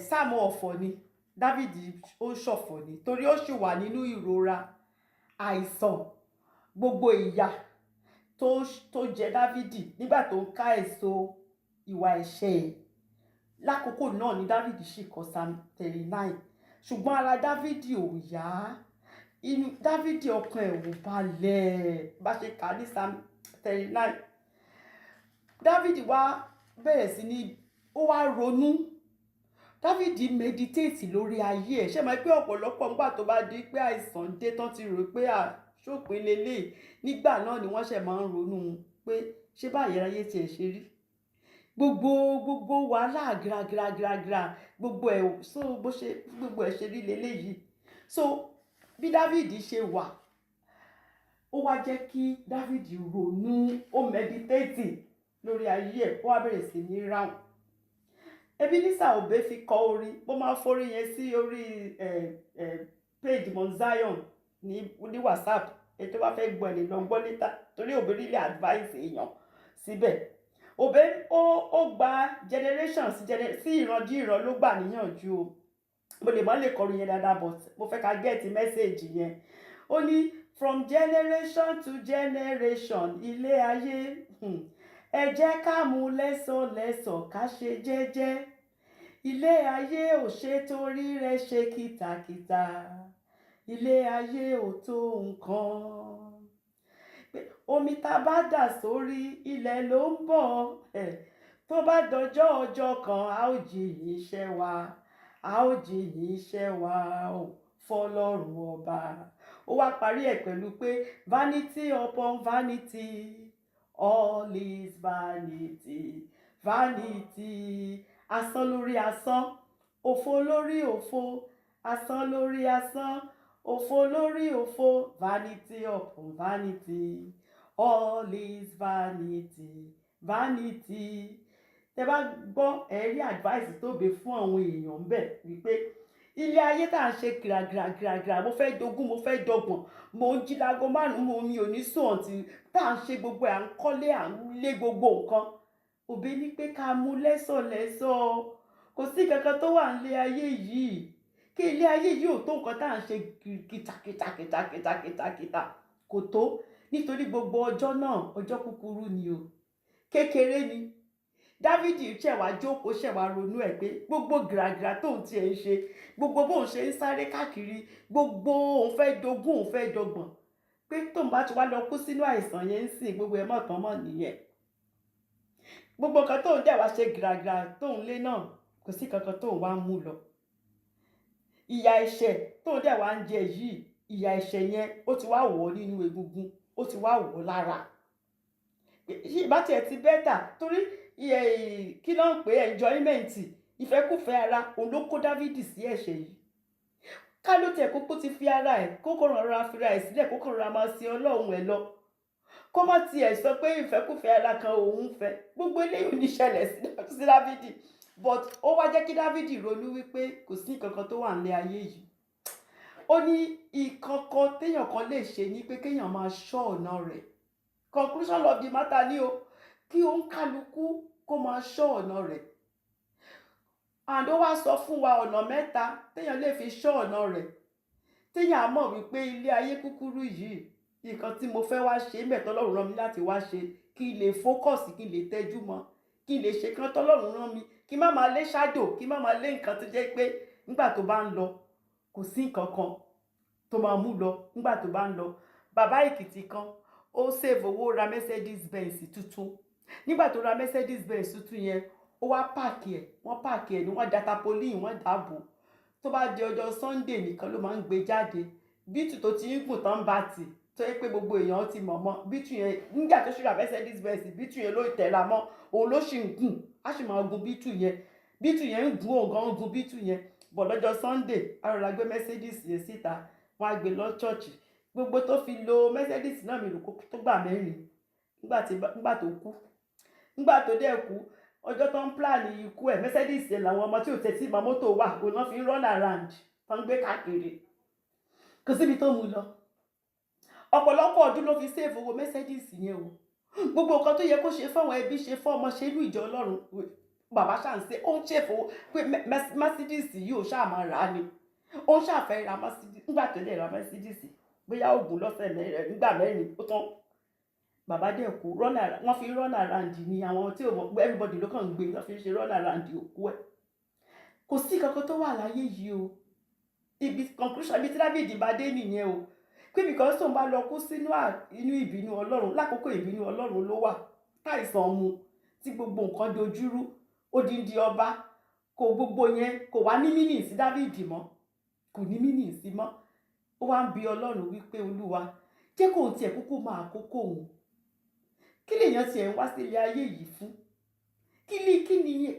sáàmù ọ̀fọ̀ ni Dávìdì ó ṣọ̀fọ̀ ni torí ó sì wà nínú ìrora àìsàn gbogbo ìyà tó jẹ Dávìdì nígbà tó ń ká èso ìwà ẹ̀ṣẹ̀ ẹ̀ lákòókò náà ni Dávìdì sì kọ Psalm 39 ṣùgbọ́n ara Dávìdì ò yá inú Dávìdì ọkàn ẹ̀ ò balẹ̀ bá ṣe kà ní Psalm 39 Dávìdì wá bẹ̀rẹ̀ sí ní ó wá ronú Dávìdì meditate lórí ayé ẹ̀ ṣe máa pé ọ̀pọ̀lọpọ̀ nígbà tó bá di pé àìsàn dé tán ti rò pé ṣòpin lélẹ̀ nígbà náà ni wọ́n ṣẹ̀ máa ń ronú pé ṣé báyìí ayé tiẹ̀ ṣe rí gbogbo wàhálà gíragíragíragíra gbogbo ẹ̀ so bó ṣe gbogbo ẹ̀ ṣe rí lélẹ́yìí so bí Dávìdì ṣe wà ó wá jẹ́ kí Dávìdì ronú ó meditate lórí ayé ẹ̀ ó wá bẹ̀rẹ̀ sí ní ráhùn Ebenezer Obey fi kọ orin bó máa forí yẹn sí orí page Mount Zion ní WhatsApp ètò bá fẹ́ gbọ́ ẹ̀ lọ gbọ́ létà torí Obey really advice èèyàn síbẹ̀ Obey ó gba generation sí ìran ló gbà níyànjú o mo lè má lè kọrin yẹn dáadáa but mo fẹ́ ká get message yẹn ó ní from generation to generation ilé ayé ẹ jẹ́ ká mú lẹ́sọ̀lẹ́sọ̀ ká ṣe jẹ́jẹ́ ilé ayé ò ṣe torí rẹ̀ ṣe kìtàkìtà ilé ayé ò tó nǹkan omi tá bá dà sórí ilẹ̀ ló ń bọ̀ tó bá dọjọ́ ọjọ́ kan a ó jìyìn iṣẹ́ wa a ó jìyìn iṣẹ́ wa fọlọ́run ọba ó wá parí ẹ̀ pẹ̀lú pé vanity upon vanity all is vanity vanity asán lórí asán òfo lórí òfo asán lórí asán òfo lórí òfo vanity upon vanity all is vanity vanity tẹ́ bá gbọ́ ẹ̀rí advice tó bẹ fún àwọn èèyàn bẹ̀ wípé ilé ayé tá à ń ṣe gíragíragíragíra mo fẹ́ dogún mo fẹ́ dọgbọ̀n mo ń jí láago márùn-ún mi ò ní sùn ọ̀tí tá à ń ṣe gbogbo à ń kọ́lé à ń lé gbogbo nǹkan Obey ní pé ká mú lẹ́sọ̀lẹ́sọ̀ kò sí kankan tó wà nílé ayé yìí kí ilé ayé yìí ò tó nǹkan tá à ń ṣe kìtàkìtà kò tó nítorí gbogbo ọjọ́ náà ọjọ́ kúkúrú ni o kékeré ni Dávìdì ṣẹ̀wá jókòó ṣẹ̀wá ronú ẹ̀ pé gbogbo gìràgìrà tóun tiẹ̀ ń ṣe gbogbo bóun ṣe ń sáré káàkiri gbogbo òun fẹ́ dogún òun fẹ́ dọgbọ̀n pé tóun bá ti wá lọ kú sínú àìsàn yẹn ń sìn gbogbo ẹ̀ mọ̀ tán mọ̀ nìyẹn gbogbo nǹkan tóun dẹ̀ wá ṣe gìràgìrà tóun lé náà kò sí kankan tóun wá mú lọ ìyà ẹ̀ṣẹ̀ tóun dẹ̀ wá ń jẹ yìí ìyà ẹ̀ṣẹ̀ yẹn ó ti wá wọ̀ nínú egungun ó ti wá wọ̀ lára ìbá tiẹ̀ ti bẹ́tà torí kí ló ń pè enjoyment ìfẹ́kùfẹ́ ara òun ló kó Dávìdì sí ẹ̀ṣẹ̀ yìí ká ló tiẹ̀ kókó ti fi ara ẹ̀ kókó rọra fira ẹ̀ sílẹ̀ kókó rọra máa sin Ọlọ́run ẹ̀ lọ kó má tiẹ̀ sọ pé ìfẹ́kùfẹ́ ara kan òun fẹ́ gbogbo eléyìí ò ní ṣẹlẹ̀ sí Dávìdì but ó wá jẹ́ kí Dávìdì ronú wípé kò sí nǹkan tó wà nílé ayé yìí ó ní ìkankan téèyàn kan lè ṣe ní pé kéèyàn máa ṣọ́ ọ̀nà rẹ̀ conclusion of the matter ni o kí òun kálukú kó máa ṣọ́ ọ̀nà rẹ̀ and ó wá sọ fún wa ọ̀nà mẹ́ta téèyàn lè fi ṣọ́ ọ̀nà rẹ̀ téèyàn á mọ̀ wípé ilé ayé kúkúrú yìí nǹkan tí mo fẹ́ wá ṣe mẹ́tọ́ Ọlọ́run rán mi láti wá ṣe kí n lè focus kí n lè tẹ́jú mọ́ kí n lè ṣe kán tọ́lọ́run rán mi kí má máa lé shadow kí má máa lé nǹkan tó jẹ́ pé nígbà tó bá ń lọ kò sí nǹkan kan tó máa mú lọ nígbà tó bá ń lọ bàbá Èkìtì kan ó save owó ra Mercedes Benz tuntun nígbà tó ra Mercedes Benz tuntun yẹn ó wá páàkì ẹ̀ ní wọ́n da tapolin wọ́n dàbò tó bá di ọjọ́ Sunday nìkan ló máa ń gbé jáde bítù tó ti ń gùn tán bá tì tó yẹ pé gbogbo èèyàn ti mọ̀ mọ́ bítù yẹn nígbà tó ṣe ra Mercedes Benz bítù yẹn ló tẹ̀ra mọ́ òun ló ṣì ń gùn á sì máa gun bítù yẹn ń gùn òun gun bítù yẹn bọ̀ lọ́jọ́ Sunday arọ̀lá gbé Mercedes yẹn síta wọ́n á gbé lọ chọ́ọ̀chì gbogbo tó fi lo Mercedes náà mi rò kó tó gbà mẹ́rin nígbà tó kú nígbà tó dẹ̀ kú ọjọ́ tó ń plan ikú ẹ̀ Mercedes yẹn làwọn ọmọ tí ò tẹ̀sí ìmọ̀ mọ́tò wà òun náà fi ń run around tó ń gbé káàkiri kò síbi tó mú lọ ọ̀pọ̀lọpọ̀ ọdún ló fi save owó Mercedes yẹn o gbogbo nǹkan tó yẹ kó ṣe fáwọn ẹbí ṣe fún ọmọ ṣe inú ìjọ Ọlọ́run bàbá ṣàǹṣe ó ń ṣèfowó pé Mercedes yìí ò ṣáà máa rà á ni ó ń ṣàfẹ́ ra Mercedes nígbà tó lè ra Mercedes bóyá oògùn lọ́sẹ̀ mẹ́rin nígbà mẹ́rin ó tán bàbá dẹ̀ kú wọ́n fi run around ni àwọn tí ò mọ̀ everybody ló kàn ń gbé wọ́n fi ṣe run around òkú ẹ̀ kò sí kankan tó wà láyé yìí o ibi conclusion ibi tí Dáfídì bá dé nìyẹn o pé because tóun bá lọ kú sínú inú ìbínú Ọlọ́run lákòókò ìbínú Ọlọ́run ló wà táìsàn mu tí gbogbo nǹkan dojúrú odindi ọba kò gbogbo yẹn kò wá ní mínì sí Dáfídì mọ́ kò ní mínì sí mọ́ ó wá ń bi Ọlọ́run wípé Olúwa jẹ́ kóun tiẹ̀ kúkú máa kókó òun kí lèèyàn tiẹ̀ ń wá sí ilé ayé yìí fún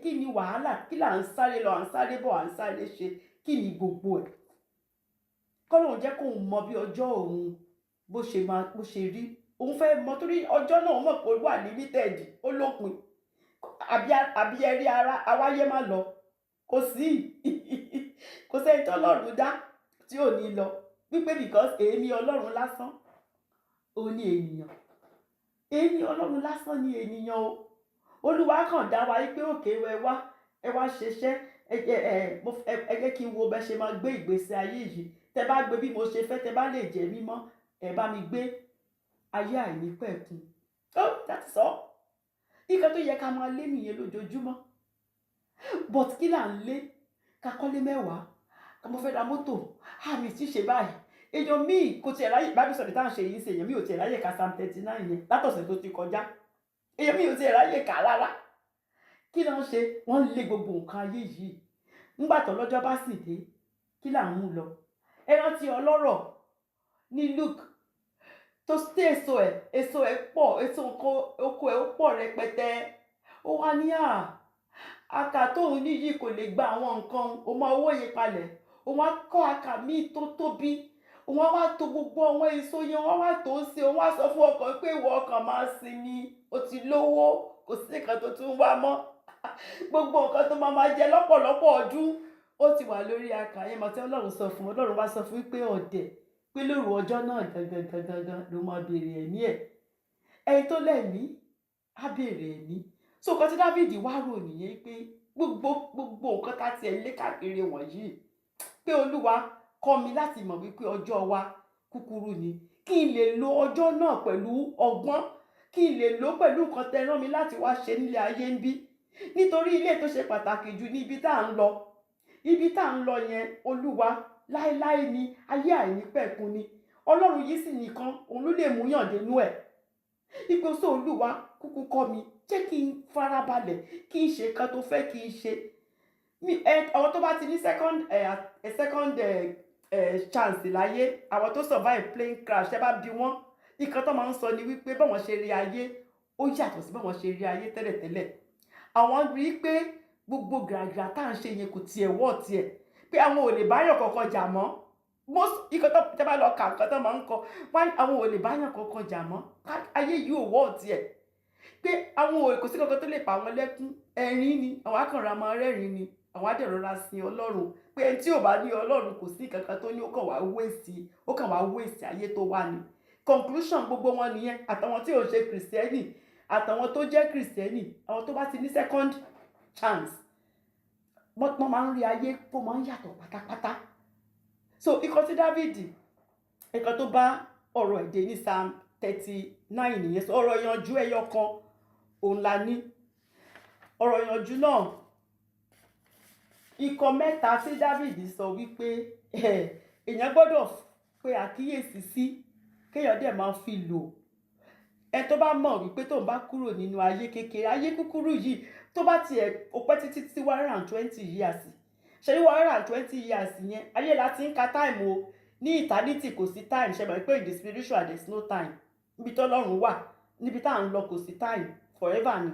kí ni wàhálà kí là ń sáré lọ à ń sáré bọ̀ à ń sáré ṣe kí ni gbogbo ẹ̀ kọ́lọ́run jẹ́ kóun mọ bí ọjọ́ òun bó ṣe rí òun fẹ́ mọ torí ọjọ́ náà mọ̀ pé ó wà limited ó lópin àbí ẹrí ara awáyé má lọ kò sí kò sẹ́ni tó Ọlọ́run dá tí ò ní lọ wípé because èémí Ọlọ́run lásán ó ní ènìyàn èémí Ọlọ́run lásán ní ènìyàn o Olúwa kàn dá wa wípé òkè ẹ wá ṣeṣẹ́ ẹ jẹ́ kí n wo bẹ́ ṣe máa gbé ìgbésí ayé yìí tẹ bá gbé bí mo ṣe fẹ́ tẹ bá lè jẹ́ mímọ́ ẹ bá mi gbé ayé àìnípẹ̀kun that's all nǹkan tó yẹ ká máa lé nìyẹn lójoojúmọ́ but kí là ń lé ká kọ́lé mẹ́wàá ká mo fẹ́ ra mọ́tò àmì tí ṣe báyìí èèyàn míì kò tiẹ̀ ráyè bá mi sọ̀rọ̀ táwọn ṣe yìí ṣe èèyàn míì ò tiẹ̀ ráyè ka Psalm 39 yẹn látọ̀sẹ̀ tó ti kọjá èèyàn míì ò tiẹ̀ ráyè kà rárá kí ló ń ṣe wọ́n lé gbogbo nǹkan ayé yìí ńgbà tó lọ́jọ́ bá sì dé kí là ń mú lọ ẹ rántí ọlọ́rọ̀ ní Luke tó sí èso ẹ̀ pọ̀ èso oko ẹ̀ ó pọ̀ rẹpẹtẹ ó wá ní àkà tóun níyì kò lè gba àwọn nǹkan ó máa owó yẹn palẹ̀ ó wá kọ́ àkà míì tó tóbi ó wá tó gbogbo àwọn èso yẹn wọ́n wá tó ń ṣe ó wá sọ fún ọkàn pé ìwọ ọkàn máa sinmi ó ti lówó kò sí nǹkan tó tún wá mọ́ gbogbo nǹkan tó máa jẹ lọ́pọ̀lọpọ̀ ọdún ó ti wà lórí àkà yẹn mọ̀ tí Ọlọ́run sọ fún Ọlọ́run wá sọ fún pé ọ̀dẹ̀ pé lóru ọjọ́ náà gangan ló máa béèrè ẹ̀mí ẹ̀ ẹni tó lẹ́mí á béèrè ẹ̀mí so nǹkan tí Dáfídì wá rò nìyẹn pé gbogbo nǹkan tá tiẹ̀ lé káàkiri wọ̀nyí pé Olúwa kọ́ mi láti mọ̀ wípé ọjọ́ wa kúkúrú ni kí n lè lo ọjọ́ náà pẹ̀lú ọgbọ́n kí n lè lò pẹ̀lú nǹkan tẹ́ rán mi láti wá ṣe nílé ayé ń bí nítorí ilé tó ṣe pàtàkì jù ní ibi tá à ń lọ yẹn Olúwa láéláé ni ayé àìnípẹ̀kun ni Ọlọ́run yìí sì nìkan òun ló lè mú yàn dénú ẹ̀ ipò sọ Olúwa kúkú kọ́ mi jẹ́ kí n farabalẹ̀ kí n ṣe kan tó fẹ́ kí n ṣe àwọn tó bá ti ní second chance láyé àwọn tó survive plane crash ẹ bá bí wọ́n nǹkan tó máa ń sọ ni wípé báwọn ṣe rí ayé ó yàtọ̀ sí báwọn ṣe rí ayé tẹ́lẹ̀tẹ́lẹ̀ àwọn rí i pé gbogbo gàràgàrà tá à ń ṣe yẹn kò tiẹ̀ wọ́ tiẹ̀ pé àwọn ò lè báyàn kankan jà mọ́ nǹkan tó tẹ́ bá lọ kà nǹkan tó máa ń kọ àwọn ò lè báyàn kankan jà mọ́ ayé yìí ò wọ́ tiẹ̀ pé àwọn kò sí kankan tó lè pa àwọn lẹ́kún ẹ̀rín ni àwọn akànra máa rẹ́rìn ni àwọn adẹ̀rọ̀ra sin Ọlọ́run pé ẹni tí ò bá ní Ọlọ́run kò sí kankan tó ní ó kàn wá wéèsì ayé tó wà ní conclusion gbogbo wọn nìyẹn àtàwọn tí ò ṣe kìrìsìtẹ́nì àtàwọn tó jẹ́ kìrìsìtẹ́nì àwọn tó bá ti ní second chance wọ́n máa ń rí ayé tó máa ń yàtọ̀ pátápátá so ikọ̀ tí Dáfídì ikọ̀ tó bá ọ̀rọ̀ èdè ní Psalm 39 nìyẹn so ọ̀rọ̀ ìyànjú ẹyọ kan òun la ní ọ̀rọ̀ ìyànjú náà ikọ̀ mẹ́ta tí Dáfídì sọ wípé èèyàn gbọ́dọ̀ pé àkíyèsí sí kéèyàn dẹ̀ máa fi lò ẹ tó bá mọ̀ wípé tóun bá kúrò nínú ayé kékeré ayé kúkúrú yìí tó bá tiẹ̀ ó pẹ́ títí tí 120 years ṣe ní 120 years yẹn ayé la ti ń ka time o ní eternity kò sí time ṣe mọ̀ pé in the spiritual there is no time níbi tó Ọlọ́run wà níbi tá à ń lọ kò sí time forever ni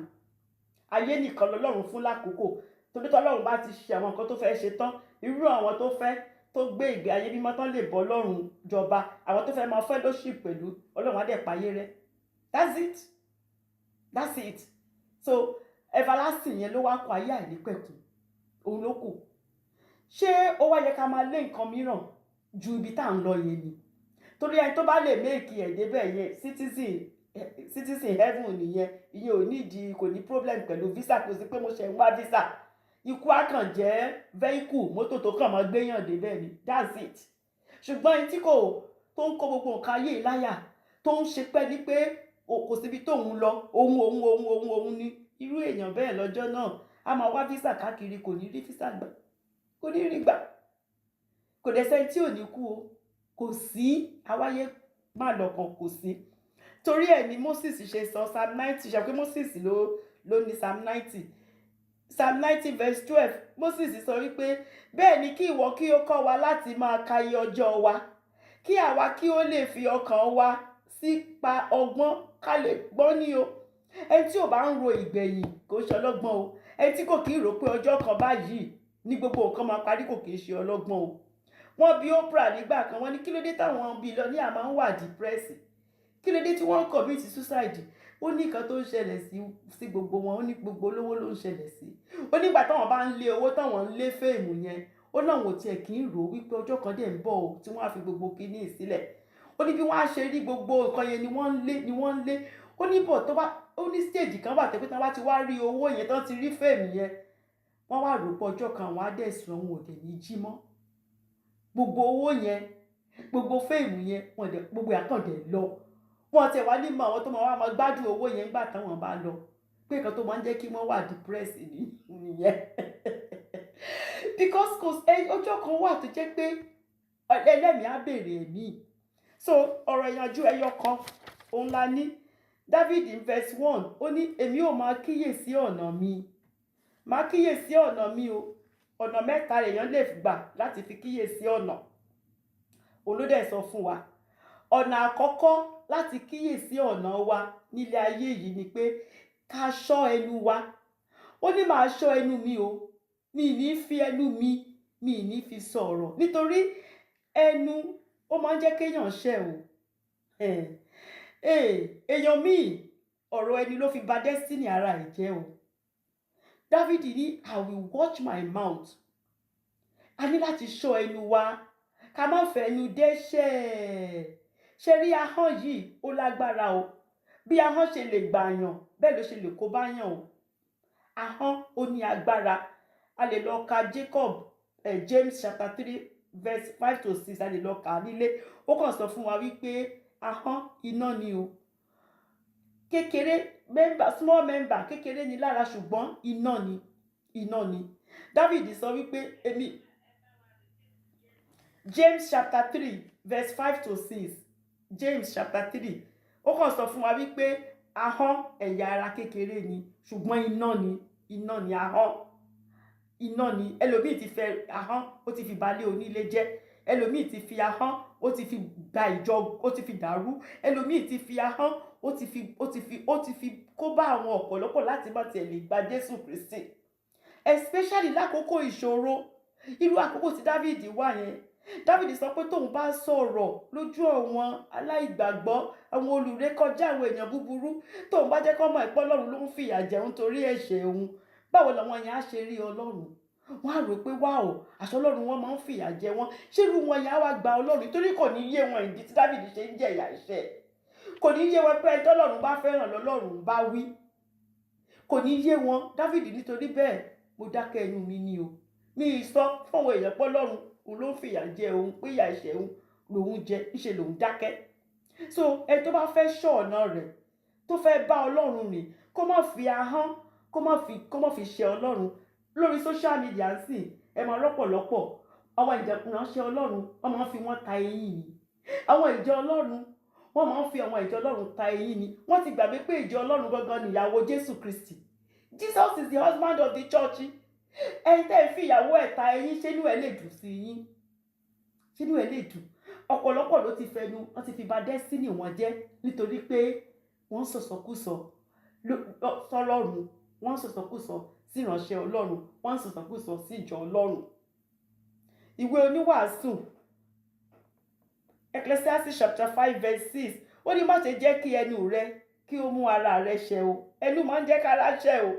ayé nìkan lọ́lọ́run fún lákòókò torí tó Ọlọ́run bá ti ṣe àwọn nǹkan tó fẹ́ ṣe tán irú àwọn tó fẹ́ tó gbé ìgbé ayé mímọ́ tán lè bọ́ Ọlọ́run jọba àwọn tó fẹ́ máa fellowship pẹ̀lú Ọlọ́run á dẹ̀ payé rẹ́ that's it so everlasting yẹn ló wá kọ ayé àìnípẹ̀kun òun ló kù ṣé ó wá yẹ ká máa lé nǹkan mìíràn ju ibi tá à ń lọ yẹn ni torí ẹni tó bá lè méèkì ẹ̀ débẹ̀ yẹn citizen citizen heaven nìyẹn, ìyẹn ò nídìí, kò ní problem pẹ̀lú visa, kò sí pé mo ṣe ń wá visa. Ikú á kàn jẹ́ vehicle, mọ́tò tó kàn máa gbéyàn débẹ̀ ni, that's it. Ṣùgbọ́n ẹni tí kò tó ń kó gbogbo nǹkan ayé láyà, tó ń ṣe pẹ́ ní pé kò síbi tóun lọ, òun ni irú èèyàn bẹ́ẹ̀ lọ́jọ́ náà a máa wá visa káàkiri, kò ní rí visa gbà, kò ní rí gbà. Kò dẹ̀ sẹ́ni tí ò ní kú o, kò sí àwáyé má lọ́kàn, kò sí. Torí ẹ̀ ni Moses ṣe sọ Psalm 90, ṣe pé Moses ló ní Psalm 90. Psalm 90 verse 12, Moses sọ wípé bẹ́ẹ̀ ni kí ìwọ kí ó kọ́ wa láti máa ka iye ọjọ́ wa, kí àwa kí ó lè fi ọkàn wa sípa ọgbọ́n ká lè gbọ́n ní o. Ẹni tí ò bá ń ro ìgbẹ̀yìn kò ṣe ọlọ́gbọ́n o. Ẹni tí kò kí ń rò pé ọjọ́ kan báyìí ní gbogbo nǹkan máa parí kò kì í ṣe ọlọ́gbọ́n o. Wọ́n bi Oprah nígbà kan, wọ́n ní kí ló dé táwọn billionaire máa ń wà depressed, kí ló dé tí wọ́n ń commit suicide. Ó ní nǹkan tó ń ṣẹlẹ̀ sí gbogbo wọn, ó ní gbogbo olówó ló ń ṣẹlẹ̀ sí. Ó nígbà táwọn bá ń lé owó, táwọn ń lé fèèmù yẹn, ó náà wò tiẹ̀ kí ń rò wípé ọjọ́ kan dẹ̀ ń bọ̀ o tí wọ́n á fi gbogbo kíní sílẹ̀. Ó ní bí wọ́n á ṣe rí gbogbo nǹkan yẹn ni wọ́n ń lé. Ó ní bọ̀ tó bá, ó ní stage kan wà tẹ́pẹ́ tí wọ́n bá ti wá rí owó yẹn, tán ti rí fèèmù yẹn, wọ́n wá rò pé ọjọ́ kan àwọn á dẹ̀ sùn, àwọn ò dẹ̀ ní jí mọ́. Gbogbo owó yẹn, gbogbo fèèmù yẹn, gbogbo àkàndẹ̀ lọ. Wọ́n ti wá ní mọ àwọn tó máa gbádùn owó yẹn nígbà táwọn bá lọ, pé nǹkan tó máa ń jẹ́ kí wọ́n wà depressed nìyẹn. Because ọjọ́ kan wà tó jẹ́ pé ẹlẹ́mìí á béèrè ẹ̀mí. So ọ̀rọ̀ ìyànjú ẹyọ kan òun la ní. David in verse 1 ó ní èmi ò máa kíyèsí ọ̀nà mi, máa kíyèsí ọ̀nà mi o. Ọ̀nà mẹ́ta èèyàn lè gbà láti fi kíyèsí ọ̀nà. Olódẹ̀ sọ fún wa ọ̀nà àkọ́kọ́ láti kíyèsí ọ̀nà wa nílé ayé yìí ni pé ká ṣọ́ ẹnu wa. Ó ní màá ṣọ́ ẹnu mi o, mi ní fi ẹnu mi ní fi sọ̀rọ̀, nítorí ẹnu ó máa ń jẹ́ kéèyàn ṣẹ̀ o. Èèyàn míì ọ̀rọ̀ ẹni ló fi bà destiny ara ẹ̀ jẹ́ o. David ní I will watch my mouth. A ní láti ṣọ́ ẹnu wa ká má fẹ́ ẹnu dẹ́ṣẹ̀. Ṣé rí ahọ́n yìí ó lágbára o. Bí ahọ́n ṣe lè gbàyàn bẹ́ẹ̀ ló ṣe lè kó báyàn o. Ahọ́n ó ní agbára. A lè lọ ka James chapter 3 verse 5 to 6, a lè lọ kà nílé. Ó kàn sọ fún wa wípé ahọ́n iná ni o. Kékeré small member kékeré ni lára, ṣùgbọ́n iná ni. David sọ wípé James chapter 3 verse 5 to 6, James chapter 3, ó kàn sọ fún wa wípé ahọ́n ẹ̀yà ara kékeré ni, ṣùgbọ́n iná ni ahọ́n. Iná ni. Ẹlòmíì ti fẹ́ ahọ́n, ó ti fi balẹ̀ onílé jẹ́. Ẹlòmíì ti fi ahọ́n, ó ti fi gba ìjọ, ó ti fi dàrú. Ẹlòmíì ti fi ahọ́n, ó ti fi kó bá àwọn ọ̀pọ̀lọpọ̀ láti má tiẹ̀ lè gba Jésù Kristi. Especially lákòókò ìṣòro, irú àkókò tí David wà yẹn. David sọ pé tóun bá sọ̀rọ̀ lójú àwọn aláìgbàgbọ́, àwọn olùrékọjá, àwọn èèyàn búburú, tóun bá jẹ́ kó mọ̀ pé Ọlọ́run ló ń fìyà jẹun torí ẹ̀ṣẹ̀ òun, báwo làwọn yẹn á ṣe rí Ọlọ́run? Wọ́n á rò pé wáò, àṣọ Ọlọ́run wọn máa ń fìyà jẹ wọ́n. Ṣé irú wọn yẹn á wá gba Ọlọ́run? Torí kò ní yé wọn ìdí tí David ṣe ń jẹ ìyà ẹ̀ṣẹ̀. Kò ní yé wọn pé ẹni tọ́lọ́run bá fẹ́ràn lọ́lọ́run bá wí. Kò ní yé wọn. David nítorí bẹ́ẹ̀ mo dákẹ́ ẹnu mi ni o. Mi sọ fún àwọn èèyàn pé Ọlọ́run òun ló ń fìyà jẹ òun, pé ìyà ẹ̀ṣẹ̀ òun lòun jẹ, níṣe lòun dákẹ́. So ẹni tó bá fẹ́ ṣọ́ ọ̀nà rẹ̀, tó fẹ́ bá Ọlọ́run rìn, kó má fi ahọ́n, kó má fi ṣe Ọlọ́run. Lórí social media sì ẹ máa rọ́pọ̀lọpọ̀ àwọn ìránṣẹ́ Ọlọ́run, wọ́n máa ń fi wọ́n ta eyín ni. Àwọn ìjọ Ọlọ́run, wọ́n máa ń fi àwọn ìjọ Ọlọ́run ta eyín ni. Wọ́n ti gbàgbé pé ìjọ Ọlọ́run gangan ni ìyàwó Jésù Kristi. Jesus is the husband of the church. Ẹni tẹ́ ń fi ìyàwó ẹ̀ ta eyín, ṣé inú ẹ̀ lè dùn sí yín? Ṣé inú ẹ̀ lè dùn? Ọ̀pọ̀lọpọ̀ ló ti fẹnu, wọ́n ti fi bà destiny wọn jẹ́ nítorí pé wọ́n sọ̀sọ̀kúsọ sọ́lọ́run, wọ́n sọ̀sọ̀kúsọ sí ìránṣẹ́ Ọlọ́run, wọ́n sọ̀sọ̀kúsọ sí ìjọ Ọlọ́run. Ìwé oníwàásù Ecclesiastes chapter 5 verse 6, ó ní má ṣe jẹ́ kí ẹnu rẹ kí ó mú ara rẹ ṣẹ̀ o. Ẹnu máa ń jẹ́ kára ṣẹ̀ o.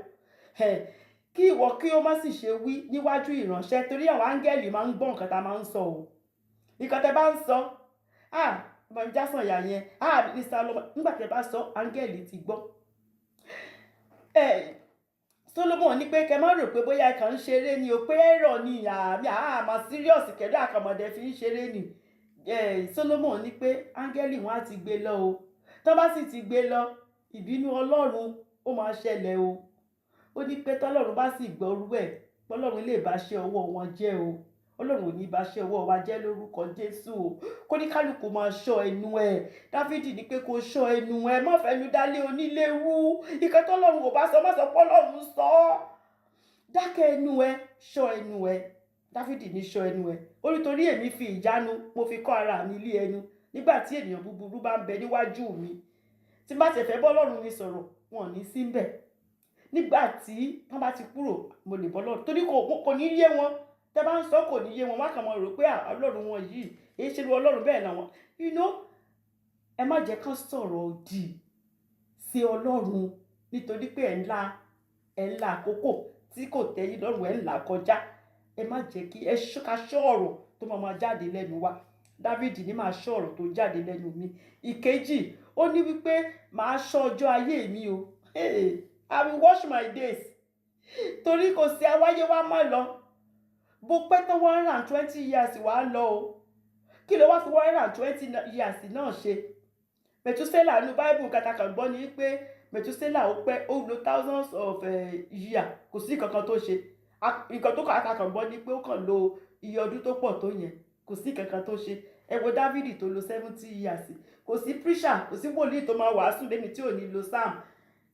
Kí ìwọ kí ó má sì ṣe wí níwájú ìránṣẹ́, torí àwọn áńgẹ́lì máa ń gbọ́ nǹkan tá a máa ń sọ o. Nǹkan tẹ́ bá ń sọ, Mami Jásànyà yẹn ní Solomon nígbà tẹ́ bá sọ áńgẹ́lì ti gbọ́. Solomon ní pé kẹ́ má rò pé bóyá ẹ kàn ń ṣeré ni o, pé ẹ̀rọ ni àmà serious kẹ́dọ̀ àkàmọ̀dé fi ń ṣeré ni. Solomon ní pé áńgẹ́lì wọn á ti gbé lọ o, tó bá sì ti gbé lọ ìbínú Ọlọ́run ó máa ṣẹlẹ̀ o. Ó ní pé tọ́lọ́run bá sì gbọ́ orú ẹ̀ Ọlọ́run lè bá ṣe ọwọ́ wọn jẹ́ o. Ọlọ́run ò ní bá ṣe ọwọ́ wa jẹ́ lórúkọ Jésù o. Kó ní kálukú máa ṣọ́ ẹnu ẹ̀. Dáfídì ní pé kó ṣọ́ ẹnu ẹ̀, má fẹnu dálé onílé rú. Ìkan tọ́lọ́run ò bá sọ má sọ pé Ọlọ́run sọ. Dákẹ́ ẹnu ẹ̀, ṣọ́ ẹnu ẹ̀. Dáfídì ní ṣọ́ ẹnu ẹ̀. Ó ní torí èmi fi ìjánu mo fi kọ́ ara mi lé ẹnu nígbà tí ènìyàn búburú bá ń bẹ níwájú mi. Tí bá ti fẹ́ bọ́ Ọlọ́run mi sọ̀rọ̀ wọn ò ní sí ń bẹ̀. Nígbà tí wọ́n bá ti kúrò mo lè bọ́ Ọlọ́run torí kò ní yé wọn. Tẹ́ bá ń sọ kò ní yé wọn, wọ́n kàn máa rò pé Ọlọ́run wọn yìí èyí ṣe lu Ọlọ́run bẹ́ẹ̀ náà wọn. Ẹ má jẹ́ kán sọ̀rọ̀ òdì sí Ọlọ́run nítorí pé ẹ̀ ń la àkókò tí kò tẹ́yìn lọ́rùn ẹ̀ ń là kọjá. Ẹ má jẹ́ kí ká ṣọ́ ọ̀rọ̀ tó máa jáde lẹ́nu wa. Dáfídì ní máa ṣọ́ ọ̀rọ̀ tó jáde lẹ́nu mi. Ìkejì ó ní wípé màá ṣọ́ ọjọ́ ayé mi o. I will watch my days. Torí kò sí awáyé wá má lọ. Bó pẹ́ tó 120 years wà lọ o. Kí ló wá fi 120 years náà ṣe? Mẹ̀túsélà ní Bible kàtàkàn gbọ́ ni pé Mẹ̀túsélà ó pẹ́ ó lo thousands of years kò sí kankan tó ṣe. Nǹkan tó kàtàkàn gbọ́ ni pé ó kàn lo iye ọdún tó pọ̀ tó yẹn kò sí kankan tó ṣe. Ẹ wo Dávìdì tó lo 70 years kò sí preacher kò sí wòlíì tó máa wàásù lẹ́ni tí ò ní lo psalm.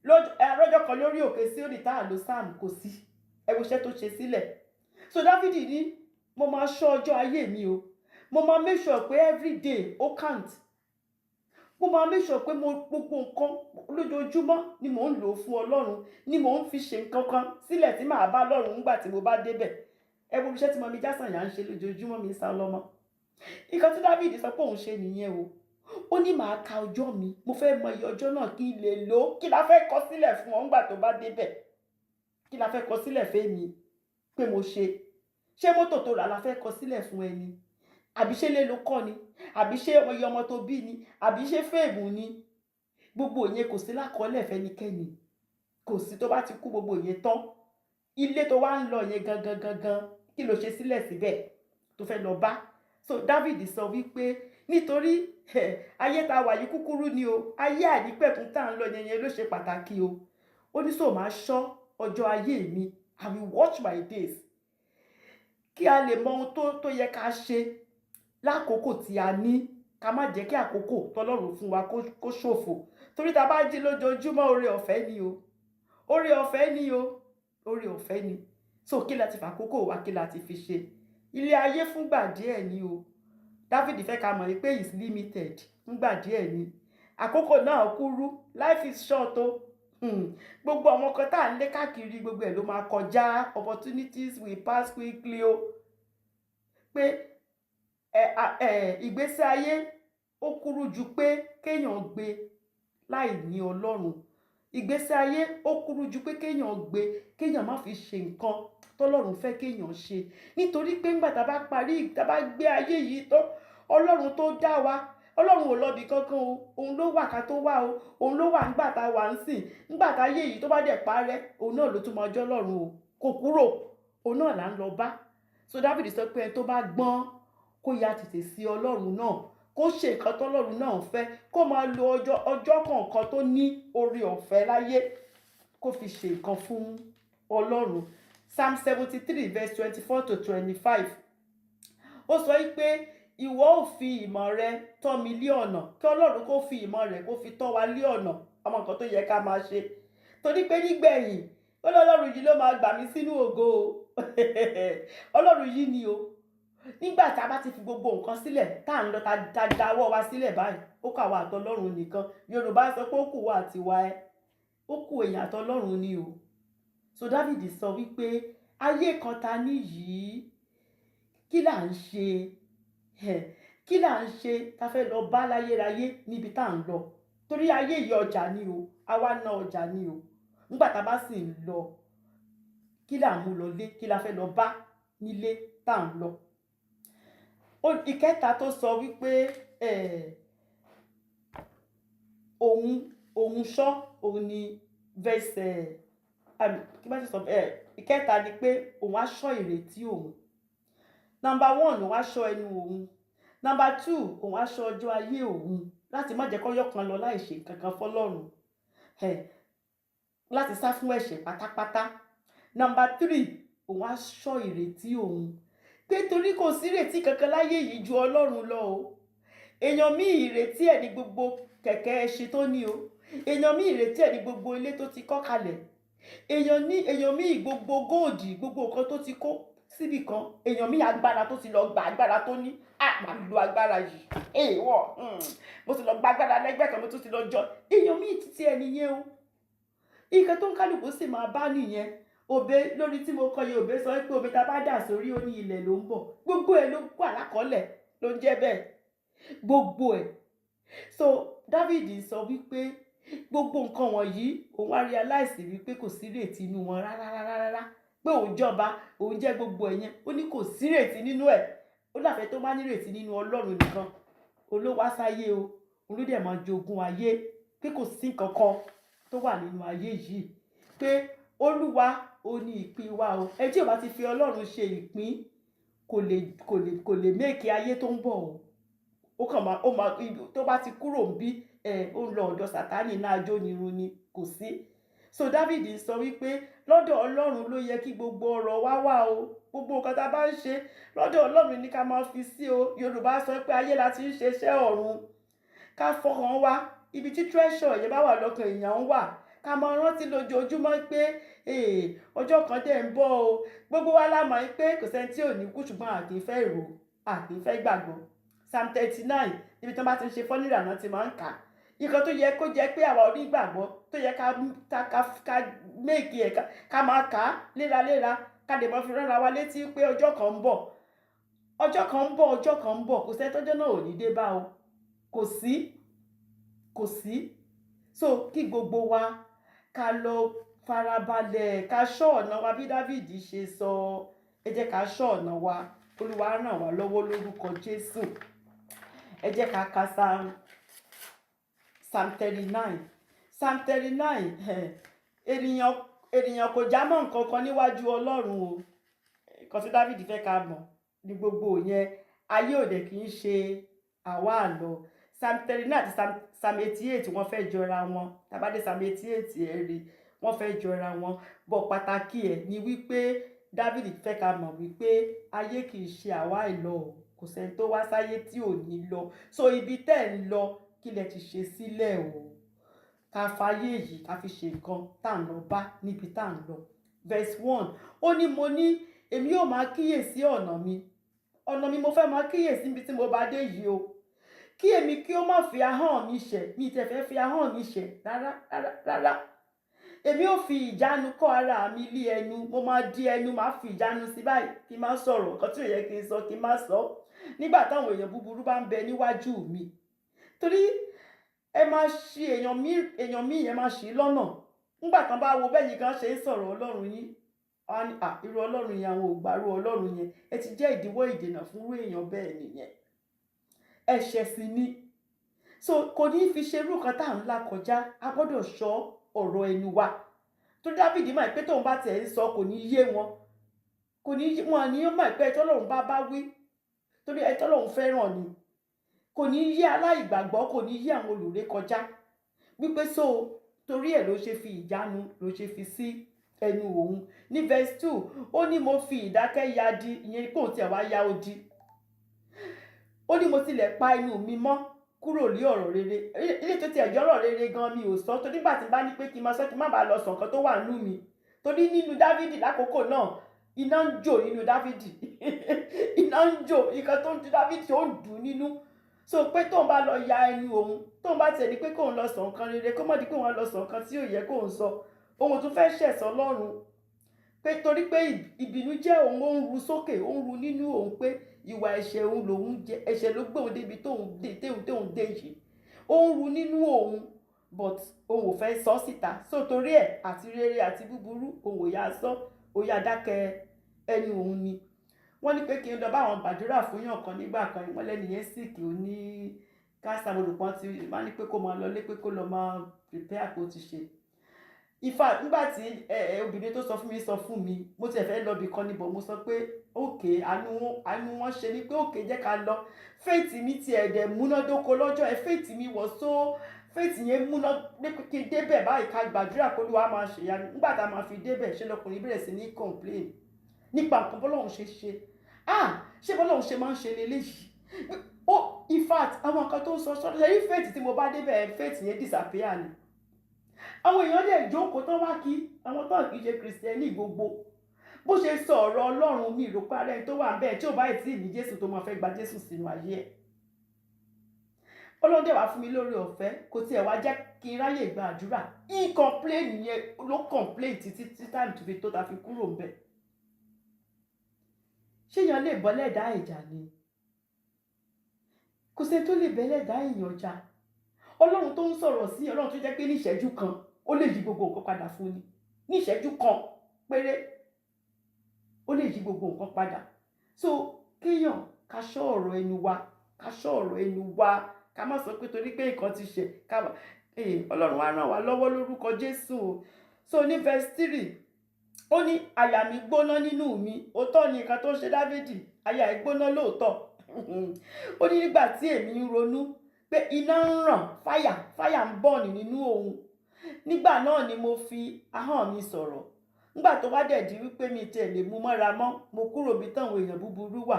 Lọ́jọ́ kan lórí òkè Síónì tá à lo psalm kò sí. Ẹ wo iṣẹ́ tó ṣe sílẹ̀. So Dáfídì ní mo máa ṣọ́ ọjọ́ ayé mi o. Mo máa make sure pé every day ó count. Mo máa make sure pé gbogbo nǹkan lójoojúmọ́ ni mò ń lò fún Ọlọ́run, ni mò ń fi ṣe nǹkan kan sílẹ̀ tí màá bá Ọlọ́run nígbà tí mo bá débẹ̀. Ẹ wo iṣẹ́ tí Mami Jásànyà ń ṣe lójoojúmọ́ mi sá lọ́mọ. Nǹkan tí Dáfídì sọ pé òun ṣe nìyẹn o. Ó ní màá ka ọjọ́ mi, mo fẹ́ mọ iye ọjọ́ náà kí n lè lò ó. Kí la fẹ́ kọ sílẹ̀ fún ọ nígbà tó bá débẹ̀? Kí la fẹ́ kọ sílẹ̀ fún èmi pé mo ṣe? Ṣé mọ́tò tó rà la fẹ́ kọ sílẹ̀ fún ẹni? Àbí ṣé lé ló kọ́ ni? Àbí ṣé iye ọmọ tó bí ni? Àbí ṣé fèèmù ni? Gbogbo ìyẹn kò sí lákọọ́lẹ̀ fẹ́nikẹ́ni. Kò sí tó bá ti kú gbogbo ìyẹn tán. Ilé tó wá ń lọ yẹn gangan kí ló ṣe sílẹ̀ síbẹ̀ tó fẹ́ lọ bá? So Dáfídì sọ wípé nítorí ayé tá wà yìí kúkúrú ni o. Ayé àìnípẹ̀kun tá ń lọ yẹn ló ṣe pàtàkì o. Ó ní so máa ṣọ́ ọjọ́ ayé mi. I will watch my days. Kí a lè mọ ohun tó yẹ ká ṣe lákòókò tí a ní. Ká má jẹ́ kí àkókò tọ́lọ́run fún wa kó ṣòfò. Torí tá bá jí lójoojúmọ́ oore ọ̀fẹ́ ni o. Oore ọ̀fẹ́ ni o. Oore ọ̀fẹ́ ni. So kí la ti fi àkókò wa kí la ti fi ṣe? Ilé ayé fúngbà díẹ̀ ni o. Dáfídì fẹ́ ká mọ̀ pé is limited fúngbà díẹ̀ ni. Àkókò náà kúrú. Life is short o. Gbogbo àwọn kan tá à ń lé káàkiri gbogbo ẹ̀ ló máa kọjá. Opportunities will pass quickly o. Pé ìgbésí ayé ó kúrú ju pé kéèyàn gbé láì ní Ọlọ́run. Ìgbésí ayé ó kúrú ju pé kéèyàn má fi ṣe nǹkan tọ́lọ́run fẹ́ kéèyàn ṣe. Nítorí pé ńgbà tá bá gbé ayé yìí tán Ọlọ́run tó dá wa Ọlọ́run ò lọ́bi kankan o. Òun ló wà ká tó wà o. Òun ló wà nígbà tá wà ń sìn. Nígbà tá ayé yìí tó bá dẹ̀ parẹ́ òun náà ló tún máa jọ́ Ọlọ́run o. Kò kúrò. Òun náà là ń lọ bá. So Dáfídì sọ pé ẹni tó bá gbọ́n kó ya tètè sí Ọlọ́run náà. Kó ṣe nǹkan tọ́lọ́run náà fẹ́. Kó máa lo ọjọ́ kọ̀ọ̀kan tó ní oore ọ̀fẹ́ láyé. Kó fi ṣe nǹkan fún Ọlọ́run. Psalm 73 verse 24 to 25. Ó sọ pé ìwọ ò fi ìmọ̀ rẹ tọ́ mi lé ọ̀nà. Kí Ọlọ́run kó fi ìmọ̀ rẹ̀ kó fi tọ́ wa lé ọ̀nà. Àwọn nǹkan tó yẹ ká máa ṣe. Torí pé nígbẹ̀yìn Ọlọ́run yìí ló máa gbà mí sínú ògo o. Ọlọ́run yìí ni o. Nígbà tá bá ti fi gbogbo nǹkan sílẹ̀ tá à ń lọ tá dáwọ́ wa sílẹ̀ báyìí ó kà wá àtọlọ́run nìkan. Yorùbá sọ pé ó kù wá àti wá ẹ. Ó kù èèyàn àtọlọ́run ni o. So Dáfídì sọ wípé ayé kan ta ní yìí kí là ń ṣe? Kí là ń ṣe tá fẹ́ lọ bá láyéráyé níbi tá à ń lọ? Torí ayé yìí ọjà ni o. Àwa ná ọjà ni o. Nígbà tá bá sì ń lọ kí là ń mú lọ lé? Kí la fẹ́ lọ bá nílé tá à ń lọ? Ìkẹta tó sọ wípé òun ṣọ́ òun ni verse kí bá ti sọ ìkẹta ni pé òun á ṣọ́ ìrètí òun. Number 1 òun á ṣọ́ ẹnu òun. Number 2 òun á ṣọ́ ọjọ́ ayé òun láti má jẹ́ kọ́jọ́ kan lọ láì ṣe nǹkan kan fọ́lọ́run, láti sá fún ẹ̀ṣẹ̀ pátápátá. Number 3 òun á ṣọ́ ìrètí òun pé torí kò sí ìrètí kankan láyé yìí ju Ọlọ́run lọ o. Èèyàn mí ìrètí ẹ̀ ní gbogbo kẹ̀kẹ́ ẹṣin tó ní o. Èèyàn mí ìrètí ẹ̀ ní gbogbo ilé tó ti kọ́ kalẹ̀. Èèyàn mí gbogbo góòdì gbogbo nǹkan tó ti kó síbì kan. Èèyàn mí agbára tó ti lọ gba agbára tó ní máa lo agbára yìí. Mo ti lọ gba agbára lẹ́gbẹ̀ẹ́ kan mo tún ti lọ jọ. Èèyàn mí títí ẹ nìyẹn o. Nǹkan tó ń kálukú sì máa bá nìyẹn. Òbé lórí tí mo kọ yẹ òbé sọ pé omi tá bá dà sórí ó ní ilẹ̀ ló ń bọ̀. Gbogbo ẹ̀ ló wà lákọọ́lẹ̀ ló ń jẹ́ bẹ́ẹ̀. Gbogbo ẹ̀. So David sọ wípé gbogbo nǹkan wọ̀nyí òun wá realize wípé kò sí ìrètí inú wọn rárá. Pé òun jọba òun jẹ́ gbogbo ẹ̀yẹn. Ó ní kò sí ìrètí nínú ẹ̀. Ó láfẹ́ tó máa ní ìrètí nínú Ọlọ́run nìkan. Olówó sáyé o. Òun ló dẹ̀ máa jogún ayé. Pé kò sí nǹkan kan tó wà nínú ayé yìí. Pé Olúwa ó ní ìpín wa o. Ẹ tí ò bá ti fi Ọlọ́run ṣe ìpín kò lè méèkì ayé tó ń bọ̀ o. Ó kàn máa tó bá ti kúrò níbí ó ń lọ ọ̀dọ̀ Sátánì náà jónirun ni kò sí. So David sọ wípé lọ́dọ̀ Ọlọ́run ló yẹ kí gbogbo ọ̀rọ̀ wa wà o. Gbogbo nǹkan tá bá ń ṣe lọ́dọ̀ Ọlọ́run ni ká máa fi sí o. Yorùbá sọ pé ayé la ti ń ṣe iṣẹ́ ọ̀run. Ká fọkàn wa ibi tí treasure yẹn bá wà lọ́kàn èèyàn ń wà. Ká máa rántí lójoojúmọ́ pé ọjọ́ kan dẹ̀ ń bọ̀ o. Gbogbo wa la mọ̀ pé kò sẹ́ni tí ò ní kú ṣùgbọ́n a kì í fẹ́ rò a kì í fẹ́ gbàgbọ́. Psalm 39 níbi tí wọ́n bá ti ń ṣe fọ́nìrà náà ti máa ń kà. Nǹkan tó yẹ kó jẹ́ pé àwa onígbàgbọ́ tó yẹ ká méèkì ẹ̀ ká máa kà á léraléra ká lè máa fi rán ara wa létí pé ọjọ́ kan ń bọ̀. Ọjọ́ kan ń bọ̀ kò sẹ́ni tọ́jọ́ náà ò ní dé bá o. Kò sí. So kí gbogbo wa ká lọ farabalẹ̀ ká ṣọ́ ọ̀nà wa bí David ṣe sọ. Ẹ jẹ́ ká ṣọ́ ọ̀nà wa. Olúwa ràn wá lọ́wọ́ lórúkọ Jésù. Ẹ jẹ́ ká ka Psalm 39. Psalm 39 ènìyàn kò já mọ́ nǹkan kan níwájú Ọlọ́run o. Nǹkan tí David fẹ́ ká mọ̀ ní gbogbo yẹn ayé òde kì í ṣe àwa àlọ́. Psalm 39 àti Psalm 88 wọ́n fẹ́ jọra wọn. Tàbádé Psalm 88 ẹ̀ rí wọ́n fẹ́ jọra wọn. Bọ̀ pàtàkì ẹ̀ ni wípé David fẹ́ ká mọ̀ wípé ayé kì í ṣe àwa àìlọ́ o. Kò sẹ́ni tó wá sáyé tí ò ní lọ. So ibi tẹ́ ń lọ kí lẹ ti ṣe sílẹ̀ o. Ká fayé yìí ká fi ṣe nǹkan tá ń lọ bá níbi tá ń lọ. Verse 1 ó ní mo ní èmi yóò máa kíyèsí ọ̀nà mi mo fẹ́ máa kíyèsí níbi tí mo bá dé yìí o. Kí èmi kí ó má fi ahọ́n mi ṣẹ̀. Mi tẹ̀ fẹ́ fi ahọ́n mi ṣẹ̀ rárá. Èmi ò fi ìjánu kọ́ ara mi lé ẹnu. Mo máa di ẹnu máa fi ìjánu sí báyìí kí n má sọ̀rọ̀ nǹkan tí ò yẹ kí n sọ kí n má sọ. Nígbà táwọn èèyàn búburú bá ń bẹ níwájú mi. Torí ẹ máa ṣì èèyàn mí ẹ máa ṣì lọ́nà. Nígbà kan bá wo bẹ́yìn kan ṣe ń sọ̀rọ̀ Ọlọ́run yín. Irú Ọlọ́run yẹn àwọn ò gbárù Ọlọ́run yẹn. Ẹ ti jẹ́ ìdíwọ́ ìdènà fún irú èèyàn bẹ́ẹ̀ nìyẹn. Ẹ̀ṣẹ̀ sì ni. So kò ní fi ṣe irú kan tá à ń là kọjá. A gbọ́dọ̀ ṣọ́ ọ̀rọ̀ ẹnu wa. Tó David mọ̀ pé tóun bá tẹ̀ ń sọ kò ní yé wọn. Wọn ní ó mọ̀ pé Ọlọ́run bá wí. Torí Ọlọ́run fẹ́ràn ni. Kò ní yé aláìgbàgbọ́ kò ní yé àwọn olùrékọjá. Wípé so torí ẹ̀ ló ṣe fi ìjánu ló ṣe fi sí ẹnu òun. Ní verse 2 ó ní mo fi ìdákẹ́ yadi ìyẹn pé òun tiẹ̀ wá ya odi. Ó ní mo tilẹ̀ pa inú mi mọ́ kúrò ní ọ̀rọ̀ rere. Ilé tó ti ẹ̀jọ́ ọ̀rọ̀ rere gan mi ò sọ. Torí nígbà tí n bá ní pé kí n máa sọ kí n má bàa lọ sọ nǹkan tó wà nínú mi. Torí nínú Dáfídì lákòókò náà iná ń jò nínú Dáfídì. Iná ń jò nǹkan tó ń ju Dáfídì ó ń dùn nínú. So pé tóun bá lọ ya ẹnu òun tóun bá tiẹ̀ ní pé kóun lọ sọ nǹkan rere kó mọ̀ di pé wọ́n lọ sọ nǹkan tí ò yẹ kóun sọ. Òun tún fẹ́ ṣẹ̀sọ́ Ọlọ́run. Pé torí pé ìbínú jẹ́ òun ó ń ru sókè ó ń ru nínú òun pé ìwà ẹ̀ṣẹ̀ òun lòun jẹ ẹ̀ṣẹ̀ ló gbé òun débi tóun dé yìí. Ó ń ru nínú òun but òun ò fẹ́ sọ síta. So torí ẹ̀ àti rere àti búburú òun ò yá sọ ó yá dákẹ́ ẹnu òun ni. Wọ́n ní pé kí n lọ bá àwọn gbàdúrà fún yàn kan nígbà kan wọ́n lẹ́nu yẹn sì kí ó ní káàsà mo rò pọ́n ti máa ní pé kó máa lọ lé pé kó lọ máa prepare kó ti ṣe. Ifá nígbà tí obìnrin tó sọ fún mi mo ti fẹ́ lọ bì kan níbọ̀ mo sọ pé òkè àánú wọn ṣe ni pé òkè jẹ́ ká lọ. Faith mi ti ẹ̀dẹ̀ múnádóko lọ́jọ́ ẹ̀, faith mi wọ̀ so faith yẹn múná kí n débẹ̀ báyìí ká gbàdúrà kó Olúwa máa ṣèyanu. Nígbà tá a máa fi débẹ̀ ṣe lọkùnrin bẹ̀rẹ̀ sí ní complain nípa nǹkan bọ́lọ́run ṣe ṣé bọ́lọ́run ṣe máa ń ṣe leléyìí. In fact àwọn nǹkan tó ń sọ ṣe rí faith tí mo bá débẹ̀ faith yẹn disappear ni. Àwọn èèyàn lè jókòó tán wá kí àwọn tó kì í ṣe kìrìsìtẹ́nì gbogbo bó ṣe sọ ọ̀rọ̀ Ọlọ́run mi ìròpá rẹ̀ tó wà bẹ́ẹ̀ tí ò bá tí ì ní Jésù tó máa fẹ́ gba Jésù sínú ayé ẹ̀. Ọlọ́run dẹ̀ wá fún mi lórí ọ̀fẹ́ kò tiẹ̀ wá jẹ́ kí n ráyè gba àdúrà. Complain yẹn ló complain títí time tó fi tó ta fi kúrò ńbẹ̀. Ṣé èèyàn lè bọ́ lẹ́dàá ìjà ni? Kò sẹ́ni tó lè bẹ́ lẹ́dàá èèyàn jà. Ọlọ́run tó ń sọ̀rọ̀ sí Ọlọ́run tó jẹ́ pé ní ìṣẹ́jú kan ó lè yí gbogbo nǹkan padà fún ni. Ní ìṣẹ́jú kan péré ó lè yí gbogbo nǹkan padà. So kéèyàn ká ṣọ́ ọ̀rọ̀ ẹnu wa ká má sọ pé torí pé nǹkan ti ṣe Ọlọ́run á ràn wá lọ́wọ́ lórúkọ Jésù. So ní verse 3 ó ní àyà mi gbóná nínú mi. Òótọ́ ni nǹkan tó ń ṣe Dáfídì, àyà ẹ̀ gbóná lóòótọ́. Ó ní nígbà tí èmi ń ronú pé iná ń ràn fáyà ń bọ̀nì nínú òun. Nígbà náà ni mo fi ahọ́n mi sọ̀rọ̀. Nígbà tó wá dẹ̀ di wípé mi tiẹ̀ lè mú mọ́ra mọ́, mo kúrò bí táwọn èèyàn búburú wà,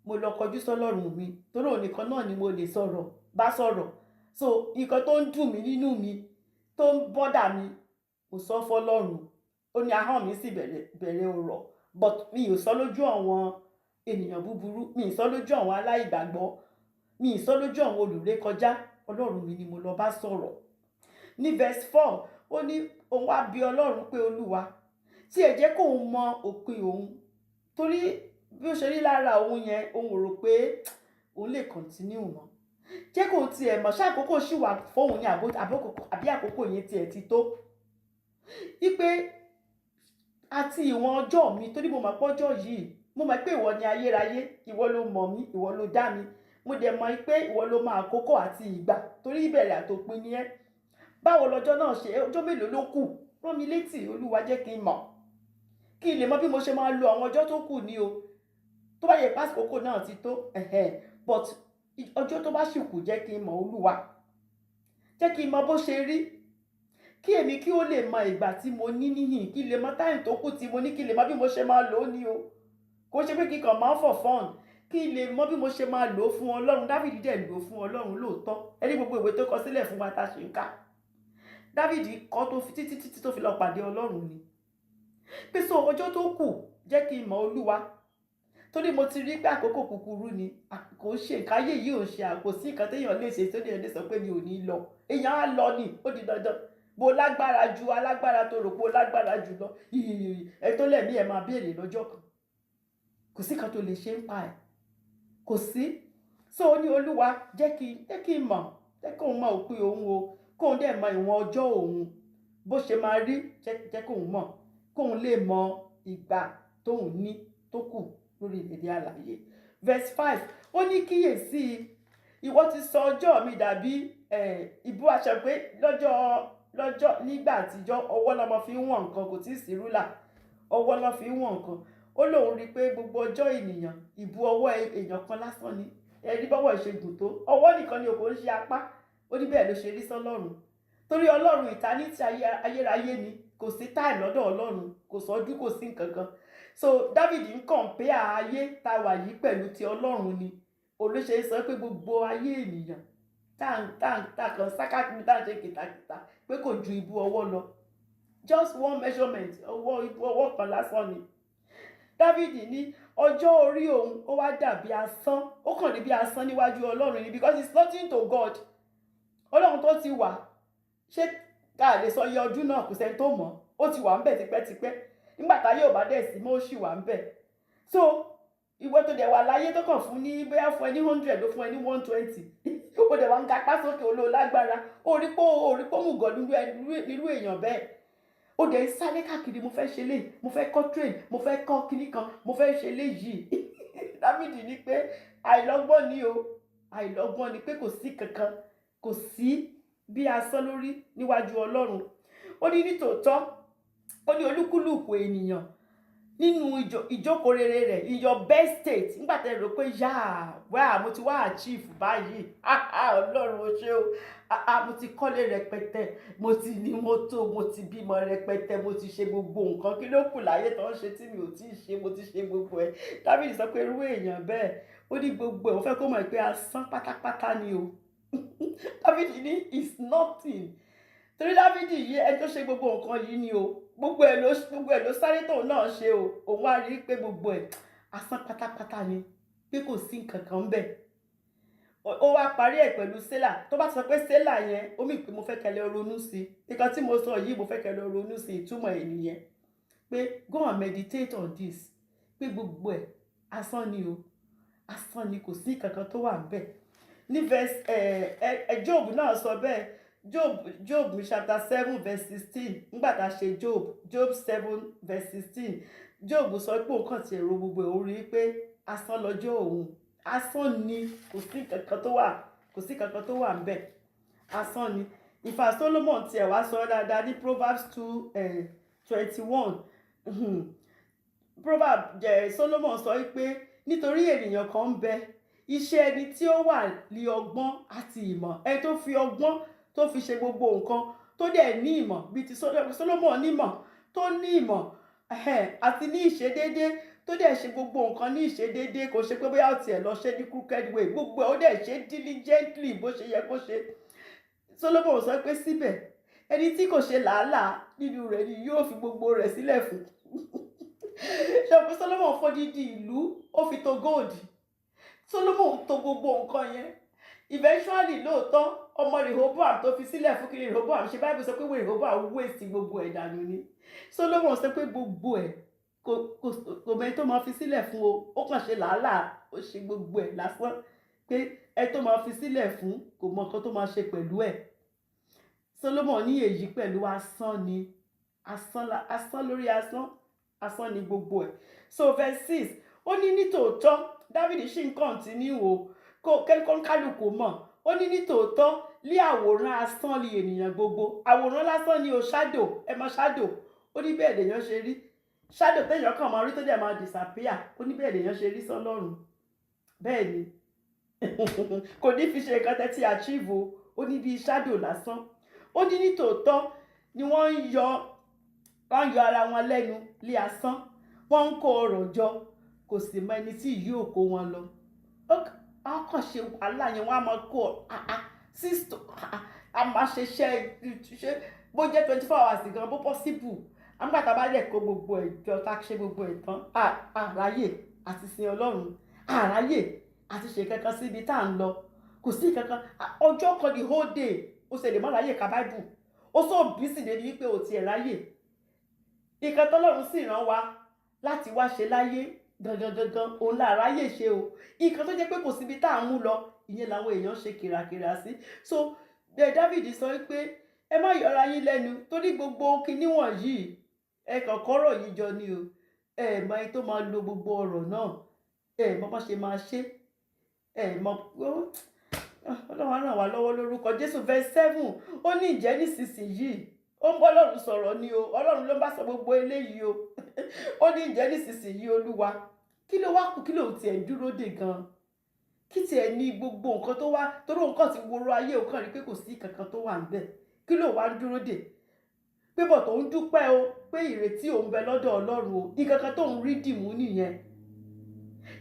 mo lọ kọjú sọ́lọ́run mi torí òun nìkan náà ni mo lè bá sọ̀rọ̀. So nǹkan tó ń dùn mí nínú mi tó ń bọ́dà mi mo sọ fọ́lọ́run. Ó ní ahọ́n mi sì bẹ̀rẹ̀ ọ̀rọ̀ but mi ò sọ lójú àwọn ènìyàn búburú, mi ì sọ lójú àwọn aláìgbàgbọ́, mi ì sọ lójú àwọn olùrékọjá. Ọlọ́run mi ni mo lọ bá sọ̀rọ̀. Ní verse 4 ó ní òun wá bi Ọlọ́run pé Olúwa tí ẹ jẹ́ kóun mọ òpin òun torí bí ó ṣe rí lára òun yẹn òun rò pé òun lè continue mọ́. Jẹ́ kóun tiẹ̀ mọ̀ ṣé àkókò ṣì wà fóun ní àbí àkókò yẹn tiẹ̀ ti tó. Wípé àti ìwọ̀n ọjọ́ mi torí mo mọ̀ pé ọjọ́ yìí mo mọ̀ pé ìwọ ni ayérayé, ìwọ ló mọ̀ mí, ìwọ ló dá mi. Mo dẹ̀ mọ̀ pé ìwọ ló mọ àkókò àti ìgbà torí ìbẹ̀rẹ̀ àtòpin ni ẹ́. Báwo lọ́jọ́ náà ṣe ọjọ́ mélòó ló kù? Rán mi létí Olúwa jẹ́ kí n mọ̀ kí n lè mọ bí mo ṣe máa lo àwọn ọjọ́ tó kù ní o. Tó bá yẹ pé àkókò náà ti tó but ọjọ́ tó bá sì kù jẹ́ kí n mọ̀ Olúwa. Jẹ́ kí n mọ bó ṣe rí kí èmi kí ó lè mọ ìgbà tí mo ní níhìn, kí n lè mọ time tó kù tí mo ní, kí n lè mọ bí mo ṣe máa lò ó ní o. Kò ṣe pé kí n kàn máa for fun, kí n lè mọ bí mo ṣe máa lò ó fún Ọlọ́run. Dáfídì dẹ̀ lò ó fún Ọlọ́run lóòótọ́. Ẹni gbogbo ìwé tó kọ sílẹ̀ fún wa tá ṣe ń kà. Dáfídì kọ tó fi títí tó fi lọ pàdé Ọlọ́run ni. Pé so ọjọ́ tó kù jẹ́ kí n mọ̀ Olúwa torí mo ti rí pé àkókò kúkúrú ni. Kò ṣe nǹkan ayé yìí ò ṣe àkòsí nǹkan téèyàn lè ṣe tó lè sọ pé mi ò ní lọ. Èèyàn á lọ ni ó di dandan. Bó lágbára ju alágbára tó rò pé ó lágbára jù lọ ẹ tó lẹ̀mí ẹ̀ máa béèrè lọ́jọ́ kan. Kò sí kan tó lè ṣe ń pa ẹ̀. Kò sí. So ó ní Olúwa jẹ́ kí n mọ̀, jẹ́ kóun mọ òpin òun o, kóun dẹ̀ mọ ìwọ̀n ọjọ́ òun bó ṣe máa rí, jẹ́ kóun mọ̀, kóun lè mọ ìgbà tóun ní tó kù lórí èdè alààyè. Verse 5 ó ní kíyèsí ìwọ ti sọ ọjọ́ mi dàbí ìbú aṣọ pé lọ́jọ́ nígbà àtijọ́ ọwọ́ lọmọ fi ń wọ̀n nǹkan, kò tí ì sí rúlà, ọwọ́ lọ fi ń wọ̀n nǹkan. Ó lóun rí i pé gbogbo ọjọ́ ènìyàn ìbú ọwọ́ èèyàn kan lásán ni. Ẹ̀rí bọ́wọ́ ìṣègùn tó ọwọ́ nìkan ni kò ń ṣe apá. Ó ní bẹ́ẹ̀ ló ṣe rí sọ́lọ́run torí Ọlọ́run ìtánítì ayérayé ni, kò sí time lọ́dọ̀ Ọlọ́run, kò sọ́jú kò sí nǹkan kan. So Dáfídì ń compare ayé tá wà yìí pẹ̀lú ti Ọlọ́run ni. Olóṣè sọ pé gbogbo ayé ènìyàn tá kan sákàtúntì tá ṣe kìtàkìtà pé kò ju ìbú ọwọ́ lọ. Just one measurement ìbú ọwọ́ kan lásán ni. Dáfídì ní ọjọ́ orí òun ó wá dàbí asán, ó kàn rí bí asán níwájú Ọlọ́run ni because it's nothing to God. Ọlọ́run tó ti wà ṣé ká lè sọ iye ọdún náà kò sẹ́ni tó mọ̀, ó ti wà ń bẹ̀ tipẹ́tipẹ́. Nígbà táyé ò bá dẹ̀ sí mọ́ ó sì wà ń bẹ̀. So ìwọ tó dẹ̀ wà láyé tó kàn fún ní bóyá fún ẹ ní 100 ló fún ẹ ní 120 ó dẹ̀ wá ń gapá sókè olóò lágbára ó rí pé mú gọ̀ nírú èèyàn bẹ́ẹ̀. Ó dẹ̀ ń sáré káàkiri mo fẹ́ ṣe lé, mo fẹ́ kọ́ train, mo fẹ́ kọ́ kinní kan, mo fẹ́ ṣe lé yìí. Dáfídì ní pé àìlọ́gbọ́n ni o, àìlọ́gbọ́n ni pé kò sí kankan, kò sí bí asán lórí níwájú Ọlọ́run. Ó ní nítòótọ́, ó ní olúkúlùkù ènìyàn nínú ìjókòó rere rẹ̀, in your best state, nígbà tẹ́ rò pé wá mo ti wá achieve báyìí, Ọlọ́run ó ṣé o, mo ti kọ́lé rẹpẹtẹ, mo ti ní mọ́tò, mo ti bímọ rẹpẹtẹ, mo ti ṣe gbogbo nǹkan, kí ló kù láyé tó ń ṣe tí mi ò tí ì ṣe, mo ti ṣe gbogbo ẹ̀. Dáfídì sọ pé irú èèyàn bẹ́ẹ̀, ó ní gbogbo ẹ̀, ó fẹ́ kó mọ̀ pé asán pátápátá ni o. Dáfídì ní is nothing, torí Dáfídì yìí ẹni tó ṣe gbogbo nǹkan yìí ni o, gbogbo ẹ̀ ló sáré tóun náà ṣe o, òun wá rí pé gbogbo ẹ̀ asán pátápátá ni, pé kò sí nǹkan kan bẹ́ẹ̀. Ó wá parí ẹ̀ pẹ̀lú sélà. Tó bá sọ pé sélà yẹn, ó mì pé mo fẹ́ kẹ́ lọ ronú sí i, nǹkan tí mo sọ yìí mo fẹ́ kẹ́ lọ ronú sí ìtumọ̀ ẹ̀ nìyẹn, pé go and meditate on this, pé gbogbo ẹ̀ asán ni o, asán ni, kò sí nǹkan kan tó wà níbẹ̀. Ní verse Job náà sọ bẹ́ẹ̀. Job chapter 7 verse 16, nígbà tá a ṣe Job 7 verse 16, Job sọ pé òun kàn ti èrò gbogbo ẹ̀, ó rí pé asán lọ́jọ́ òun, asán ni, kò sí kankan tó wà níbẹ̀, asán ni. Ìfà Solomon tiẹ̀ wá sọ dáadáa ní Proverbs 2:21. Solomon sọ pé nítorí ènìyàn kan ń bẹ, iṣẹ́ ẹni tí ó wà ní ọgbọ́n àti ìmọ̀, ẹni tó fi ọgbọ́n tó fi ṣe gbogbo nǹkan, tó dẹ̀ ní ìmọ̀ bíi ti Solomon nímọ̀, tó ní ìmọ̀ àti ní ìṣedédé, tó dẹ̀ ṣe gbogbo nǹkan ní ìṣedédé, kò ṣe pé bóyá ó tiẹ̀ lọ ṣe ní crooked way, gbogbo ẹ̀ ó dẹ̀ ṣe diligently bó ṣe yẹ kó ṣe. Solomon sọ pé síbẹ̀ ẹni tí kò ṣe làálàá nínú rẹ̀ ni yóò fi gbogbo rẹ̀ sílẹ̀ fún. ṣọpẹ́ Solomon fọdídì ìlú ó fi to gold, Solomon to gbogbo nǹkan yẹn. Eventually lóòótọ́ ọmọ Rehoboam tó fi sílẹ̀ fún kiri Rehoboam ṣe Bible sọ pé Rehoboam waste gbogbo ẹ̀ dànù ni. Solomon sọ pé gbogbo ẹ̀ kò mẹ́ni tó máa fi sílẹ̀ fún o, ó kàn ṣe làálàá, ó ṣe gbogbo ẹ̀ lásán, pé ẹ tó máa fi sílẹ̀ fún kò mọ nǹkan tó máa ṣe pẹ̀lú ẹ̀. Solomon ní èyí pẹ̀lú asán ni, asán lórí asán, asán ni gbogbo ẹ̀. So verse 6, ó ní nítòótọ́, Dáfídì ṣì ń continue o, kẹ́kọ̀ọ́ kálukú mọ̀, ó ní nítòótọ́ lé àwòrán asán lé ènìyàn gbogbo, àwòrán lásán ni o, shadow, ẹ mọ shadow, ó ní bẹ́ẹ̀ lèèyàn ṣe rí, shadow téèyàn kàn máa rí tó dẹ̀ máa disappear, ó ní bẹ́ẹ̀ lèèyàn ṣe rí sọ́lọ́run. Bẹ́ẹ̀ ni kò ní fi ṣe nǹkan tẹ́tí achieve o, ó ní bí shadow lásán. Ó ní nítòótọ́ ni wọ́n ń yọ ara wọn lẹ́nu lé asán, wọ́n ń kó ọrọ̀ jọ, kò sì mọ ẹni tí yóò kó wọn lọ. Á kàn ṣe wàhálà yẹn, wọ́n á máa kó sísítò, a máa ṣe bó jẹ́ 24 hours gan bó possible. Àgbà tá a bá lè kó gbogbo ẹ̀ jọ, tá a ṣe gbogbo ẹ̀ tán, àráyè àti sin Ọlọ́run, àráyè àti ṣe kankan síbi tá à ń lọ, kò sí kankan. Ọjọ́ kan the whole day ó ṣe lè má ráyè ka Bible, ó sọ busy débi wípé ò tiẹ̀ ráyè. Nǹkan tọ́lọ́run sì rán wa láti wá ṣe láyé gangan òun là ráyè ṣe o. Nǹkan tó jẹ́ pé kò síbi tá à ń mú lọ, ìyẹn làwọn èèyàn ṣe kìràkìrà sí. So David sọ pé ẹ má yọra yín lẹ́nu, torí gbogbo kinní wọ̀nyí ẹ kàn kọ́rọ̀ yìí jọ ni o, ẹ mọ ẹni tó máa lo gbogbo ọ̀rọ̀ náà, ẹ mọ bá ṣe máa ṣe, ẹ mọ. Ọlọ́run ràn wá lọ́wọ́ lórúkọ Jésù. Verse 7, ó ní ìjẹ́ nísinsìnyí, ó ń bọ́ Ọlọ́run sọ̀rọ̀ ni o, Ọlọ́run ló bá sọ gbogbo eléyìí o. Ó ní ìjẹ́ nísinsìnyí Olúwa, kí ló wá kù, kí ló tiẹ̀ dúró dè gan, kí tiẹ̀ ní gbogbo nǹkan tó wá, torí nǹkan ti woro ayé o, kàn rí pé kò sí kankan tó wà níbẹ̀, kí ló wá dúró dè, pé bọ̀ tó ń dúpẹ́ o, pé ìrètí òun bẹ lọ́dọ̀ Ọlọ́run o, nǹkan kan tó ń rí dìmú nìyẹn,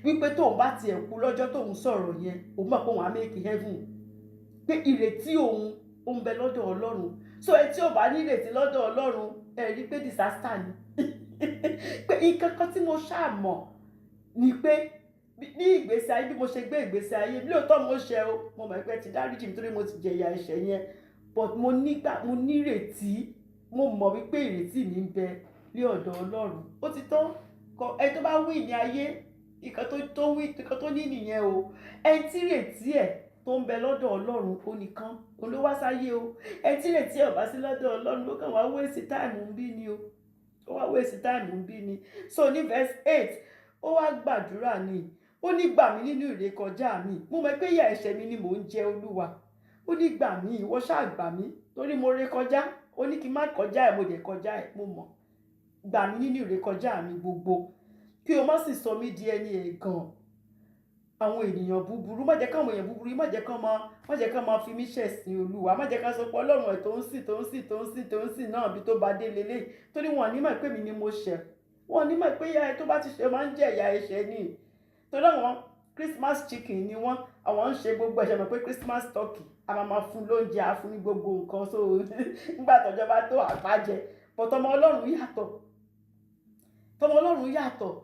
wípé tóun bá tiẹ̀ kú lọ́jọ́ tóun sọ̀rọ̀ yẹn, òun mọ̀ pé òun á make heaven, pé ìrètí òun ó ń bẹ lọ́dọ̀ Ọlọ́run. So ẹ tí ò bá ní ìrètí lọ́dọ̀ Ọlọ́run, ẹ rí pé disaster ni. Pé nǹkan kan tí mo ṣáà mọ̀ ni pé ní ìgbésí ayé, bí mo ṣe gbé ìgbésí ayé, lóòótọ́ mo ṣe o, mo mọ̀ pé ti dáríjì mi torí mo ti jẹ̀yà ẹ̀ṣẹ̀ yẹn, but mo nírètí, mo mọ̀ wípé ìrètí mi ń bẹ ní ọ̀dọ̀ Ọlọ́run. Ó ti tán, ẹ tó bá wí ní ayé, nǹkan tó ní nìyẹn o. Ẹ tí ìrètí ẹ̀ tó ń bẹ lọ́dọ̀ Ọlọ́run ó nìkan, òun ló wá sáyé o. Ẹ tí ìrètí ẹ̀ ò bá sí lọ́dọ̀ Ọlọ́run, ó kàn wá waste time ń bí ni o, ó wá waste time ń bí ni. So ní verse 8, ó wá gbàdúrà ni, ó ní gbà mí nínú ìrékọjá mi, mo mọ̀ pé ìyà ẹ̀ṣẹ̀ mi ni mò ń jẹ Olúwa, ó ní gbà mí, ìwọ ṣáà gbà mí torí mo rékọjá, ó ní kí n má kọjá ẹ̀, mo dẹ̀ kọjá ẹ̀, mo mọ̀, gbà mí nínú ìrékọjá mi gbogbo, kí o má sì sọ mí di ẹni ẹ̀gàn àwọn ènìyàn búburú. Má jẹ́ káwọn èèyàn búburú, má jẹ́ kán máa fi mí ṣẹ̀sín Olúwa, má jẹ́ ká sọ pé Ọlọ́run ẹ̀ tó ń sìn náà bí tó bá dé lélẹ̀, torí wọn ní mọ̀ pé mi ni mo ṣẹ̀, wọn ní mọ̀ pé ìyá ẹ tó bá ti ṣe máa ń jẹ ìyà ẹ̀ṣẹ̀ ni, torí àwọn Christmas chicken ni wọ́n, àwọn ń ṣe gbogbo ẹ̀ṣẹ̀, mọ̀ pé Christmas turkey a máa fún lóúnjẹ, a fún ní gbogbo nǹkan, so nígbà tọ́jọ́ bá tó àpájẹ, but ọmọ Ọlọ́run yàtọ̀,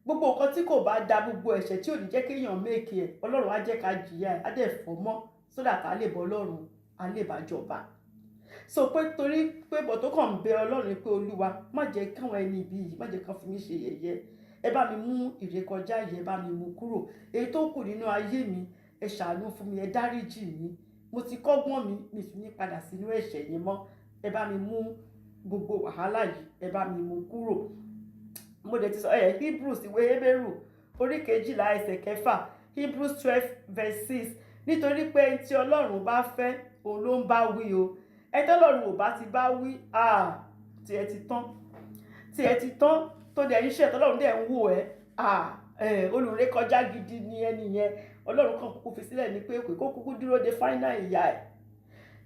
gbogbo nǹkan tí kò bá da, gbogbo ẹ̀ṣẹ̀ tí ò ní jẹ́ kéèyàn méèkì ẹ̀, Ọlọ́run á jẹ́ ká jìyà ẹ̀, á dẹ̀ fọ́ mọ́ sódà ká lè bọ́ Ọlọ́run, á lè bá jọba. So pé torí pé bọ̀ tó kàn ń bẹ Ọlọ́run pé Olúwa má jẹ́ káwọn ẹni ibi yìí, má jẹ́ kán fi mí ṣe yẹ̀yẹ́, ẹ bá mi mú ìrékọjá yìí, ẹ bá mi mú kúrò, èyí tó kù nínú ayé mi ẹ ṣàánú fún mi, ẹ dáríjì mi, mo ti kọ́gbọ́n mi sì ní padà sínú ẹ̀ṣẹ̀ yẹn mọ́, ẹ bá mi mú gbogbo wàhálà yìí, ẹ bá mi mú kúrò. Mo dẹ̀ ti sọ Hebrews, ìwé Hébérù orí 12 ẹsẹ̀ 6, Hebrews 12:6, nítorí pé tí Ọlọ́run bá fẹ́ òun ló ń bá wí o, ẹ tọ́lọ́run ò bá ti bá wí, tí ẹ ti tán tó dẹ̀ iṣẹ́ tọ́lọ́run dẹ̀ ń wò ẹ́, olùrékọjá gidi ni ẹni yẹn, Ọlọ́run kan kúkú fi sílẹ̀ ní pé kó kúkú dúró de final ìyà ẹ̀,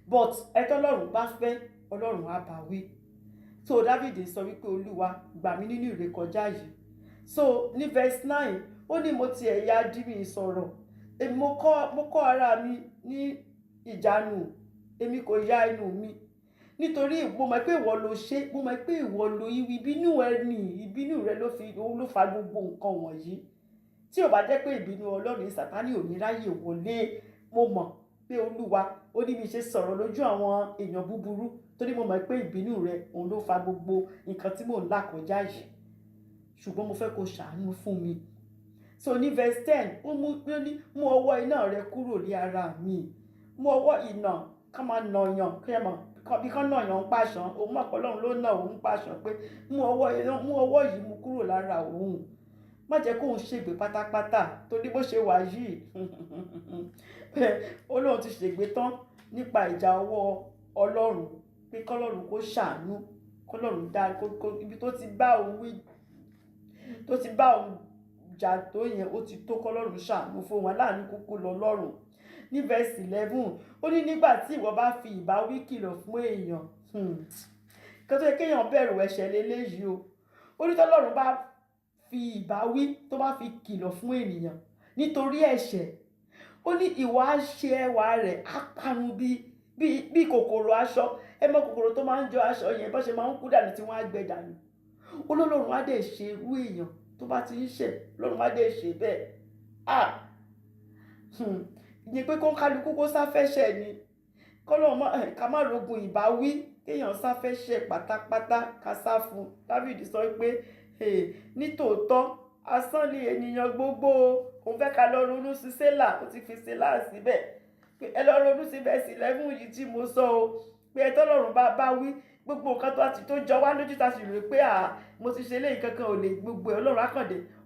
but ẹ tọ́lọ́run bá fẹ́ Ọlọ́run á bá wí. So David sọ wípé Olúwa gbà mí nínú ìrékọjá yìí. So ní verse 9 ó ní mo ti ẹ̀yà dí mi sọ̀rọ̀, èmi mo kọ́ ara mi ní ìjánu, èmi kò ya inú mi, nítorí mo mọ̀ pé ìwọ ló ṣe, mo mọ̀ pé ìwọ ló ìbínú rẹ ló fa gbogbo nǹkan wọ̀nyí. Tí ò bá jẹ́ pé ìbínú Ọlọ́run, Sátánì ò ní ráyè wọlé. Mo mọ̀ pé Olúwa ó ní mi ṣe sọ̀rọ̀ lójú àwọn èèyàn búburú, torí mo mọ̀ pé ìbínú rẹ òun ló fa gbogbo nǹkan tí mò ń là kọjá yìí, ṣùgbọ́n mo fẹ́ kó ṣàánú fún mi. So ní verse 10 ó ní mú ọwọ́ iná rẹ kúrò ní ara mi, mú ọwọ́ iná ká máa nàyàn kẹ́mọ̀ bí kán nàyàn ń pàṣán, òun mọ̀ pé Ọlọ́run ló nà òun pàṣán pé mú ọwọ́ yìí mú kúrò lára òun, má jẹ́ kóun ṣègbè pátápátá, torí bó ṣe wà yìí Ọlọ́run ti ṣègbè tán nípa ìjà ọwọ́ Ọlọ́run, pé kọ́lọ́run kó ṣàánú, kọ́lọ́run dá ibi tó ti bá òun wí, tó ti bá òun jà tó yẹn, ó ti tó kọ́lọ́run ṣàánú fún wọn, láàánú kúkú lọ́lọ́run. Ní verse 11 ó ní nígbà tí ìwọ bá fi ìbáwí kìlọ̀ fún èèyàn, kí tó yẹ kéèyàn bẹ̀rù ẹ̀ṣẹ̀ lélẹ́yìí o, ó ní tọ́lọ́run bá fi ìbáwí tó bá fi kìlọ̀ fún ènìyàn nítorí ẹ̀ṣẹ̀, ó ní ìwọ á ṣe ẹwà rẹ̀ á parun bí kòkòrò aṣọ, ẹ mọ̀ kòkòrò tó máa ń jọ aṣọ yẹn bó ṣe máa ń kú dànù tí wọ́n á gbẹ dànù, Ọlọ́run á dẹ̀ ṣe irú èèyàn tó bá ti ń ṣẹ̀, Ọlọ́run á dẹ̀ ṣe bẹ́ẹ̀. Ìyẹn pé kó kálukú kó sáfẹ́ṣẹ̀ ni, kọ́lọ́run ká má rogun ìbáwí, kéèyàn sáfẹ́ṣẹ̀ pátápátá ká sá fún. David sọ pé nítòótọ́ asán ni ènìyàn gbogbo, òun fẹ́ ká lọ ronú sí Sélà, ó ti fi Sélà síbẹ̀, pé ẹ lọ ronú sí verse 11 yìí tí mo sọ o, pé ẹ tọ́lọ́run bá wí gbogbo nǹkan tó jọ wá lójú ta sì rò pé mo ti ṣe léyìí kankan ò lè gbogbo ẹ̀,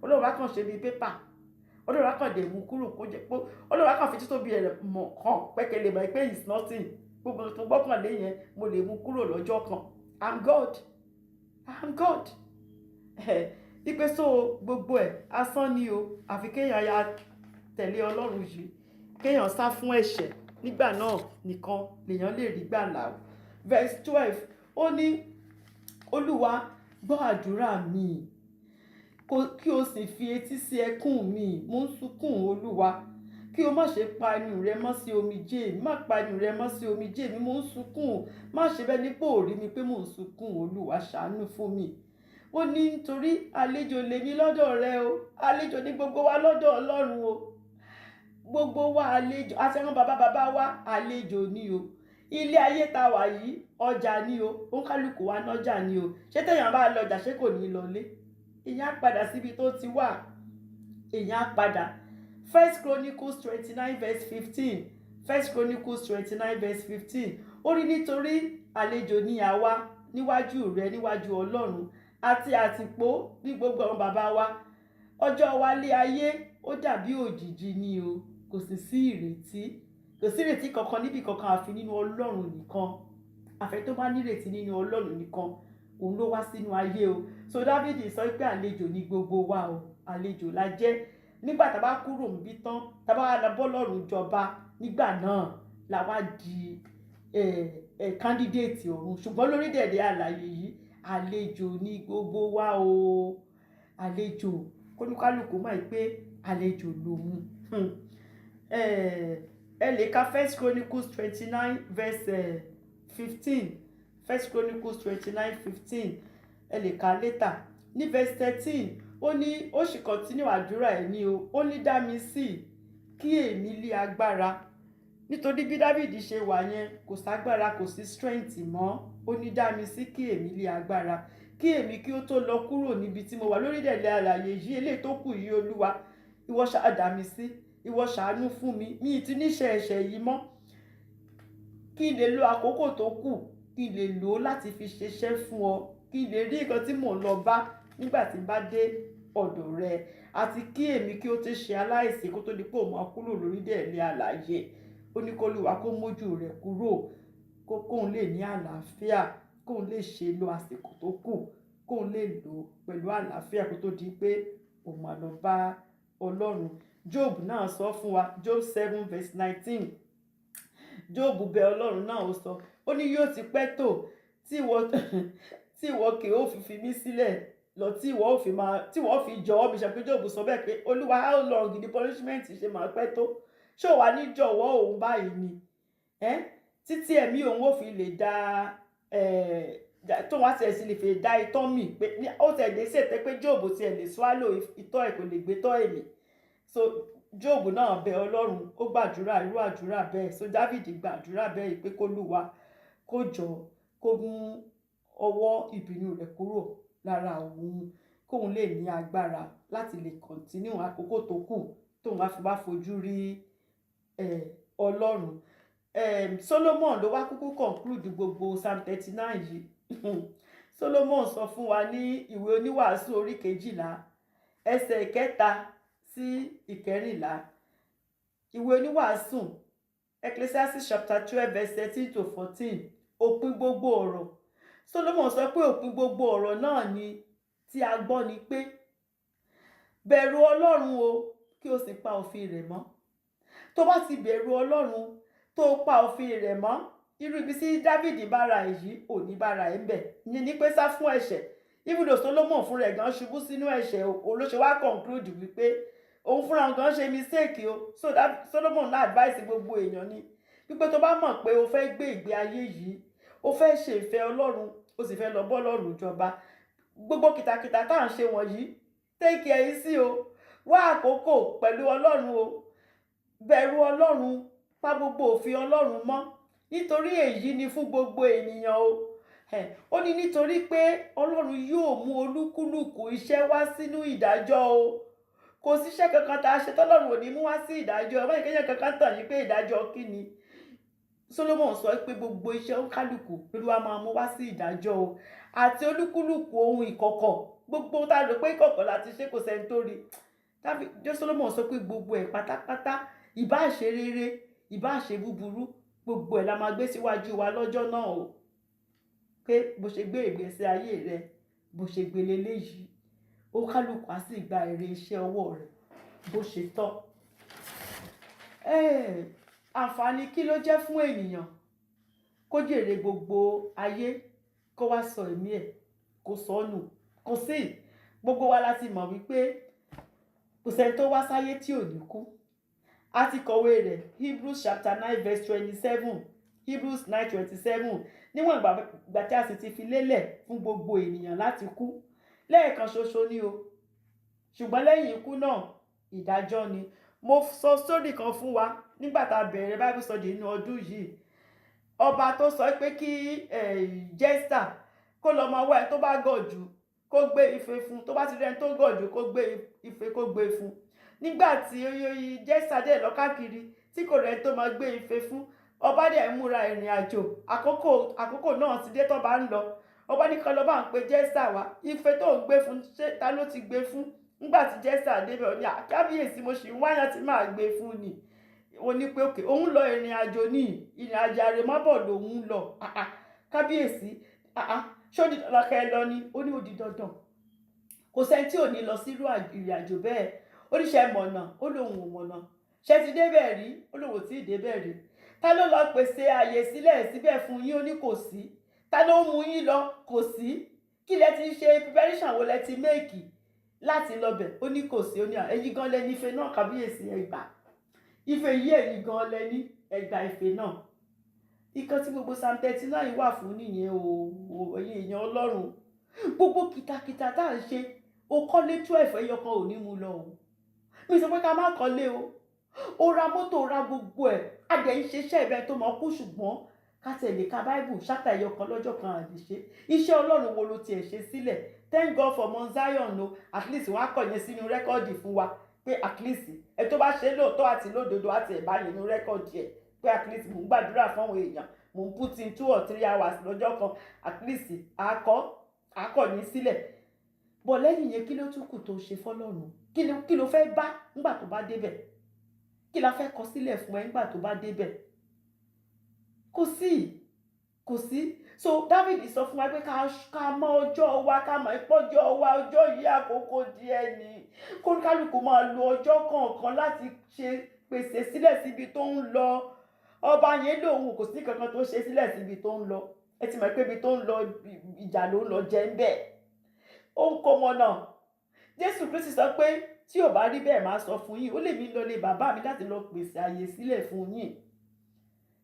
Ọlọ́run á kàn ṣe bíi pépà, Ọlọ́run á kàn dé mú kúrò kó jẹ́ pé Ọlọ́run á kàn fi títóbi rẹ̀ mọ̀ hàn pẹ́kẹ́lẹ́ mọ̀ pé it's nothing, gbogbo tó gbọ́kànlé yẹn mo lè mú kúrò lọ́jọ́ kan. I'm God. Ipe so gbogbo ẹ̀ asán ni o, àfi kéèyàn ya tẹ̀lé Ọlọ́run yìí, kéèyàn sá fún ẹ̀ṣẹ̀, nígbà náà nìkan lèèyàn lè rí gbàlà. Verse 12 ó ní Olúwa gbọ́ àdúrà mi, kí o sì fi etí sí ẹkún mi, mo ń sunkún Olúwa, kí o má ṣe pa ẹnu rẹ mọ́ sí omijé mi, má pa ẹnu rẹ mọ́ sí omijé mi, mo ń sunkún, má ṣe bẹ́ẹ̀ ní pé ò rí mi pé mo ń sunkún, Olúwa ṣàánú fún mi. Ó ní nítorí àlejò lèmi lọ́dọ̀ rẹ o, àlejò ní gbogbo wa lọ́dọ̀ Ọlọ́run o, gbogbo wa àlejò, àti àwọn bàbá wa àlejò ni o, ilé ayé ta wà yìí ọjà ni o, òǹkálùkù wa nájà ni o, ṣé téèyàn bá lọjà ṣé kò ní lọlé, èèyàn á padà síbi tó ti wà, èèyàn á padà. 1 Chronicles 29 verse 15, 1 Chronicles 29 verse 15 ó ní nítorí àlejò ni àwa níwájú rẹ, níwájú Ọlọ́run, àti àtìpó ní gbogbo àwọn bàbá wa, ọjọ́ wálé ayé ó dàbí òjìji ni o, kò sì sí ìrètí, kò sí ìrètí kankan níbi kankan àfi nínú Ọlọ́run nìkan. Àfẹ́ tó bá nírètí nínú Ọlọ́run nìkan, òun ló wá sínú ayé o. So Dáfídì sọ pé àlejò ní gbogbo wa o, àlejò la jẹ́. Nígbà tá a bá kúrò níbí tán, tá a bá wá lọ bọ́lọ́run jọba, nígbà náà la wá di candidate ọ̀run. Ṣùgbọ́n lórílẹ̀-èdè alààyè yìí, àlejò ní gbogbo wa o, àlejò. Kólúkálùkù mọ̀ pé àlejò lòun. Ẹ lè ka 1 Chronicles 29 verse 15. 1 Chronicles 29:15. Ẹ lè ka later. Ní verse 13, ó ní ó sì continue àdúrà ẹ̀ ní o. Ó ní dá mi sí kí èmi lé agbára. Nítorí bí Dáfídì ṣe wà yẹn, kò ságbára, kò sí strength mọ́. Ó ní dá mi sí kí èmi lé agbára. Kí èmi kí ó tó lọ kúrò níbi tí mo wà lórílẹ̀-èdè alààyè yìí, eléyìí tó kù yìí Olúwa, ìwọ ṣáà dá mi sí, ìwọ ṣàánú fún mi. Mi ì ti níṣẹ́ ẹ̀ṣẹ̀ yìí mọ́. Kí n lè lo àkókò tó kù, kí n lè lò ó láti fi ṣiṣẹ́ fún ọ, kí n lè rí nǹkan tí mò ń lọ bá nígbà tí n bá dé ọ̀dọ̀ rẹ, àti kí èmi kí ó tó ṣe aláìsí kó tó di pé òun máa kúrò lórílẹ̀-èdè alààyè. Ó ní k'Olúwa kó mójú rẹ̀ kúrò, kóun lè ní àlàáfíà, kóun lè ṣe lo àsìkò tó kù, kóun lè lò pẹ̀lú àlàáfíà kó tó di pé òun máa lọ bá Ọlọ́run. Job náà sọ fún wa, Job 7:19. Job bẹ Ọlọ́run náà, ó sọ, ó ní yóò ti pẹ́ tó tí ìwọ kì ó fi mí sílẹ̀ lọ, tí ìwọ fi jọ̀wọ́ mi. Ṣe pé Job sọ bẹ́ẹ̀ pé Olúwa, how long ni punishment ṣe máa pẹ́ tó? Ṣé ò wá ní jọ̀wọ́ òun báyìí ni? Títí ẹ̀mí òun ó fi lè tó wá tiẹ̀ sí lè fi dá itọ́ mì, pé ó tẹ̀ lè ṣètẹ́ pé Job tiẹ̀ lè swallow itọ́ ẹ̀, kò lè gbé tọ́ ẹ̀mí. So Job náà bẹ Ọlọ́run, ó gbàdúrà irú àdúrà bẹ́ẹ̀. So Dáfídì gbàdúrà bẹ́ẹ̀ pé k'Olúwa kó jọ kó mú ọwọ́ ìbínú rẹ̀ kúrò lára òun, kóun lè ní agbára láti lè continue àkókò tó kù tóun wá fi bá fojú rí Ọlọ́run. Solomon ló wá kúkú conclude gbogbo Psalm 39 yìí. Solomon sọ fún wa ní ìwé oníwàásù orí 12 ẹsẹ̀ 3 sí 14. Ìwé oníwàásù Ecclesiastes chapter 12 verse 13 to 14. Òpin gbogbo ọ̀rọ̀. Solomon sọ pé òpin gbogbo ọ̀rọ̀ náà ni tí a gbọ́ ni pé bẹ̀rù Ọlọ́run o, kí o sì pa òfin rẹ̀ mọ́. Tó bá ti bẹ̀rù Ọlọ́run tó pa òfin rẹ̀ mọ́, irú ibi tí Dáfídì bára èyí ò ní bára ẹ̀ ń bẹ̀. Ìyẹn ni pé sá fún ẹ̀ṣẹ̀. Even though Solomon fún rẹ̀ gan ṣubú sínú ẹ̀ṣẹ̀, ló ṣe wá conclude wípé òun fúnra gan ṣe mistake o. So Solomon náà advice gbogbo èèyàn ni wípé tó bá mọ̀ pé o fẹ́ gbé ìgbé ayé yìí, o fẹ́ ṣe ìfẹ́ Ọlọ́run, o sì fẹ́ lọ bọ́ Ọlọ́run jọba, gbogbo kìtàkìtà tá à ń ṣe wọ̀nyí, take care easy o. Wá àkókò pẹ̀lú Ọlọ́run o. Bẹ̀rù Ọlọ́run, pa gbogbo òfin Ọlọ́run mọ́, nítorí èyí ni fún gbogbo ènìyàn o. Ó ní nítorí pé Ọlọ́run yóò mú olúkúlùkù iṣẹ́ wá sínú ìdájọ́ o. Kò síṣẹ́ kankan tá a ṣe tọ́lọ́run ò ní mú wá sí ìdájọ́. Ọmọ ìkẹyẹ kankan tàn yín pé ìdájọ́ kí ni? Solomon sọ pé gbogbo iṣẹ́ kálukú Olúwa máa mú wá sí ìdájọ́ o, àti olúkúlùkù ohun ìkọ̀kọ̀, gbogbo tá a rò pé ìkọ̀kọ̀ láti ṣe kò sẹ́ni tó rí. Solomon sọ pé gbogbo ẹ̀ pátápátá, ìbá ṣe rere, ìbá ṣe búburú, gbogbo ẹ̀ la máa gbé síwájú wa lọ́jọ́ náà o. Pé bó ṣe gbé ìgbésí ayé rẹ, bó ṣe gbé leléyìí, ó kálukú á sì gba èrè iṣẹ́ ọwọ́ rẹ̀ bó ṣe tọ́. Àǹfààní kí ló jẹ́ fún ènìyàn kó jèrè gbogbo ayé kó wá sọ ẹ̀mí ẹ̀ kó sọnù? Kò sí. Gbogbo wa láti mọ̀ wípé kò sẹ́ni tó wá sáyé tí ò ní kú. A ti kọ̀wé rẹ̀ Hebrews chapter 9 verse 27. Hebrews 9:27. Níwọ̀n ìgbà tí a sì ti fi lélẹ̀ fún gbogbo ènìyàn láti kú lẹ́ẹ̀kan ṣoṣo ni o, ṣùgbọ́n lẹ́yìn ikú náà ìdájọ́ ni. Mo sọ sórí kan fún wa nígbà tá a bẹ̀rẹ̀ Bible study nínú ọdún yìí. Ọba tó sọ pé kí Jésà kó lọ máa wá ẹ tó bá gọ̀ jù kó gbé ife fún, tó bá ti rẹ́ni tó gọ̀ jù kó gbé ife kó gbé fún. Nígbà tí Jésà dẹ̀ lọ káàkiri tí kò rẹ́ni tó máa gbé ife fún, ọba dẹ̀ múra ìrìn àjò, àkókò náà ti dé tó bá ń lọ. Ọba ní kan lọ bá ń pe Jésà wá, ife tó ń gbé fún, ṣé ta ló ti gbé fún? nígbà tí jésà débẹ̀ ó ní kábíyèsí mo sì ń wáyàn tí màá gbé fún ni ó ní pé òkè òun lọ ìrìn àjò ní ìrìn àjò àrèmábọ̀ lòun lọ kábíyèsí ṣó di dandan kẹ́ ẹ lọ ni ó ní ó di dandan kò sẹ́ni tí ò ní lọ sírú ìrìn àjò bẹ́ẹ̀ ó ní ṣe mọ̀nà ó lóun ò mọ̀nà ṣe ti débẹ̀ rí ó lóun ò tí ì débẹ̀ rí ta ló lọ pèsè àyè sílẹ̀ síbẹ̀ fún yín ó ní kò sí ta ló mú yín lọ kò sí kí lẹ ti ṣe preparation wo lẹ ti méèkì láti lọbẹ̀ ó ní kò sí ó ní ẹ̀yin gan lẹni ife náà kábíyèsí ẹgbà ife yìí ẹ̀yin gan lẹni ẹgbà ife náà ikán tí gbogbo Psalm 39 wà fún nìyẹn o ẹ̀yin èèyàn Ọlọ́run gbogbo kìtàkìtà tá à ń ṣe o kọ́lé 12 ẹyọkan ò ní mú lọ o mi sọ pé ká má kọ́lé o ra mọ́tò ra gbogbo ẹ̀ adẹ̀ ń ṣiṣẹ́ ìbẹ́ tó mọ̀ kú ṣùgbọ́n ká tẹ̀lé ka báìbù ṣáta ẹyọkan lọ́jọ́ kan àdìṣe iṣẹ́ Ọlọ́run wo ló tiẹ̀ ṣe sílẹ̀ thank God for Mount Zion o at least wọ́n á kọ̀ yẹn sínú rẹ́kọ́ọ̀dì fún wa pé at least ẹ tó bá ṣe lóòótọ́ àti lódodo àti ẹ̀ báyìí nínú rẹ́kọ́ọ̀dì ẹ̀ pé at least mò ń gbàdúrà fáwọn èèyàn mò ń put in 2 or 3 hours lọ́jọ́ kan at least àkọ́ ní sílẹ̀ bọ̀ lẹ́yìn yẹn kí ló tún kù tó ṣe fọ́lọ́run kí ló fẹ́ bá nígbà tó bá débẹ̀ kí la fẹ́ kọ sílẹ̀ fún ẹ nígbà tó bá débẹ̀ kò sí so David sọ fún wa pé ká mọ ọjọ́ wa ká mọ ìpọ́jọ́ wa ọjọ́ yìí àkókò díẹ̀ ni kó kálukú máa lo ọjọ́ kọ̀ọ̀kan láti ṣe pèsè sílẹ̀ síbi tó ń lọ ọba yẹn lòun kò sí kankan tó ṣe sílẹ̀ síbi tó ń lọ ẹ ti mọ̀ pé ibi tó ń lọ ìjà ló ń lọ jẹ́ ń bẹ̀ ó ń kó wọn náà Jésù Kristi sọ pé tí ò bá rí bẹ́ẹ̀ máa sọ fún yín ó lè mí lọ lé bàbá mi láti lọ pèsè àyè sílẹ̀ fún yín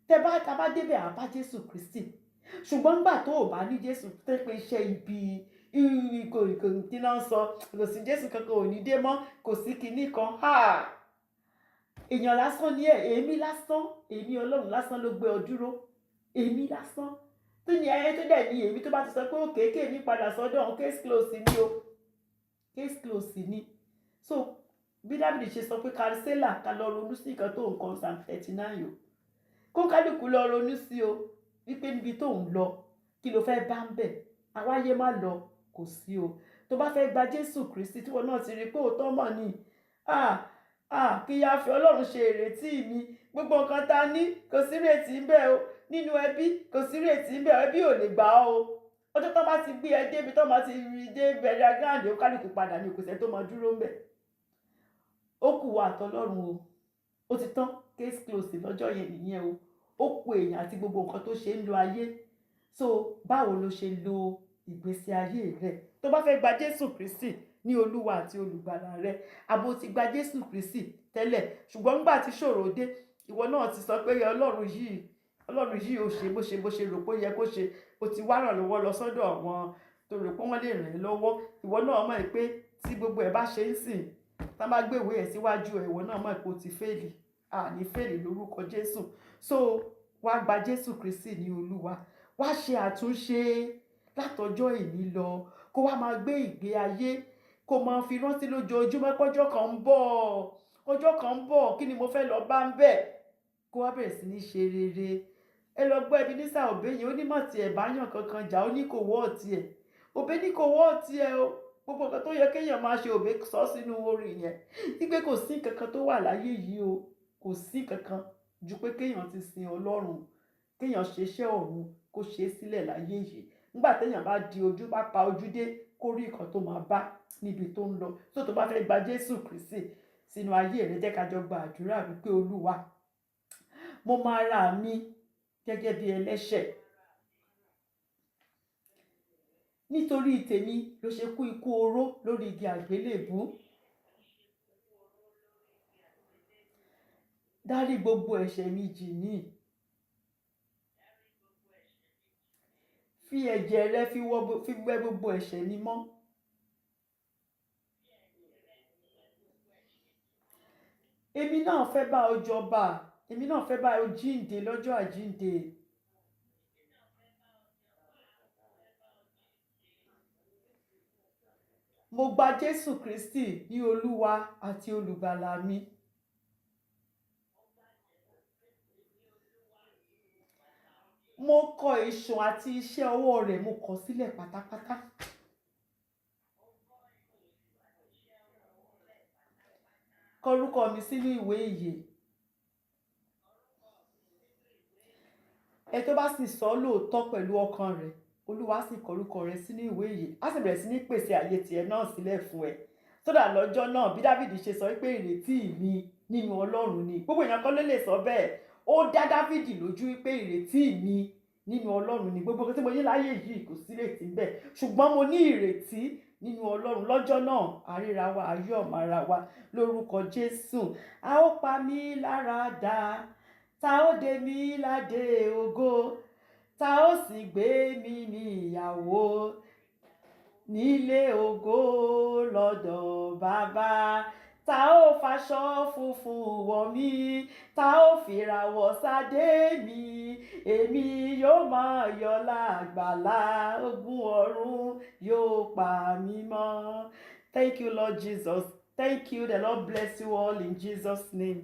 tẹ bá ta bá débẹ̀ àbá Jésù Kristi ṣùgbọ́n nígbà tó ò bá ní Jésù tẹ́ pé iṣẹ́ ibi kò tí náà sọ kò sí Jésù kankan ò ní dé mọ́ kò sí kinní kan èèyàn lásán ni èmi lásán èmi Ọlọ́run lásán ló gbé ọ dúró èmi lásán tó ní ayé tó dẹ̀ ní èmi tó bá ti sọ pé òkèèké mi padà sọ́dọ̀ ọ̀hún case close ni o case close ni so bí Dábìdì ṣe sọ pé kàrísélà ká lọ ronú sí nǹkan tó nǹkan Psalm 39 o kó kálukú lọ ronú sí o wípé níbi tó ń lọ kí ló fẹ́ bá ń bẹ̀ àwáyé má lọ kò sí o tó bá fẹ́ gba Jésù Kristi tí wọn náà ti rí pé òótọ́ mọ̀ ni kí ya fi Ọlọ́run ṣe ìrètí mi gbogbo nǹkan ta ní kò sí ìrètí ń bẹ o nínú ẹbí kò sí ìrètí ń bẹ ẹbí ò lè gbà ọ́ o ọjọ́ tó bá ti gbé ẹ débi tó bá ti rí dé bẹ̀rẹ̀ gíráǹdì ó kálukú padà ní òkùnṣẹ́ tó máa dúró ń bẹ̀ ó kù wà àtọlọ́run o ó ti tán case close lọ́jọ́ yẹn nìyẹn o ó kù èèyàn àti gbogbo nǹkan tó ṣe ń lo ayé so báwo ló ṣe lo ìgbésí ayé rẹ tó bá fẹ́ gba Jésù Kristi ní Olúwa àti olùgbàlà rẹ àbò ti gba Jésù Kristi tẹ́lẹ̀ ṣùgbọ́n nígbà tí ṣòro dé ìwọ náà ti sọ pé Ọlọ́run yìí ò ṣe bó ṣe rò pé ó yẹ kó ṣe ó ti wá ràn lọ́wọ́ lọ sọ́dọ̀ àwọn tó rò pé wọ́n lè ràn ẹ́ lọ́wọ́ ìwọ náà mọ̀ pé tí gbogbo ẹ̀ bá ṣe ń sìn tá bá gbé ìwé ẹ̀ síwájú ẹ̀ ìwọ náà mọ̀ pé ó ti fẹ́ẹ̀lì ní fẹ́ẹ̀lì lórúkọ Jésù so wá gba Jésù Kristi ní Olúwa wá ṣe àtúnṣe látọjọ́ èní lọ kó wá máa gbé ìgbé ayé kó máa fi rántí lójoojúmọ́ pọ́jọ́ kan ń bọ̀ kí ni mo fẹ́ lọ bá ń bẹ̀ kó wá bẹ̀rẹ̀ sí ní ṣe rere ẹ lọ gbọ́ Ebenezer Obey yẹn ó ní mọ̀ tí ẹ̀ bá yàn kankan jà ó ní kò wọ́ ọ̀tí ẹ̀ Obey ní kò wọ́ ọ̀tí ẹ̀ o gbogbo nǹkan tó yẹ kéèyàn máa ṣe Obey sọ sínú orin yẹn wípé kò sí kankan tó wà láyé yìí o kò sí kankan ju pé kéèyàn ti sin Ọlọ́run kéèyàn ṣeṣẹ́ ọ̀run kó ṣe é sílẹ̀ láyé yìí nígbà téèyàn bá di ojú bá pa ojú dé kó rí nǹkan tó máa bá níbi tó ń lọ tó bá fẹ́ gba Jésù Kristi sínú ayé rẹ jẹ́ ká jọ gba àdúrà wípé Olúwa mo máa ra mi gẹ́gẹ́ bí ẹlẹ́ṣẹ̀ nítorí tèmi ló ṣe kú ikú oró lórí igi àgbélébùú dárí gbogbo ẹ̀ṣẹ̀ mi jì mí fi ẹ̀jẹ̀ rẹ fi wẹ gbogbo ẹ̀ṣẹ̀ mi mọ́ èmi náà fẹ́ bá ọ jọba èmi náà fẹ́ bá ọ jíǹde lọ́jọ́ àjíǹde mo gba Jésù Kristi ní Olúwa àti olùgbàlà mi mo kọ ìṣàn àti iṣẹ́ ọwọ́ rẹ̀ mo kọ̀ sílẹ̀ pátápátá kọ orúkọ mi sínú ìwé ìyè. Ẹ tó bá sì sọ lóòótọ́ pẹ̀lú ọkàn rẹ̀, Olúwa sì kọ orúkọ rẹ̀ sínú ìwé ìyè, á sì bẹ̀rẹ̀ sí ní pèsè àyè tiẹ̀ náà sílẹ̀ fún ẹ. Sódà lọ́jọ́ náà bí Dáfídì ṣe sọ pé ìrètí mi nínú Ọlọ́run ni, gbogbo èèyàn kan ló lè sọ bẹ́ẹ̀. Ó dá Dáfídì lójú wípé ìrètí mi nínú Ọlọ́run ni, gbogbo nǹkan tí mo ní láyé yìí kò sí ìrètí bẹ́ẹ̀, ṣùgbọ́n mo ní ìrètí nínú Ọlọ́run. Lọ́jọ́ náà àríra wa ayọ̀ mara wa lórúkọ Jésù. A ó pa mí lára dá, ta ó dé mi ládé ògo, ta ó sì gbé mi níyàwó nílé ògo lọ́dọ̀ bàbá. Ta ó faṣọ funfun wọ̀ mí, ta ó fìràwọ̀ sáde mi, èmi yóò máa yọ̀ lágbàlá, ogun ọ̀run yóò pa mí mọ́. Thank you, Lord Jesus. Thank you. The Lord bless you all in Jesus' name.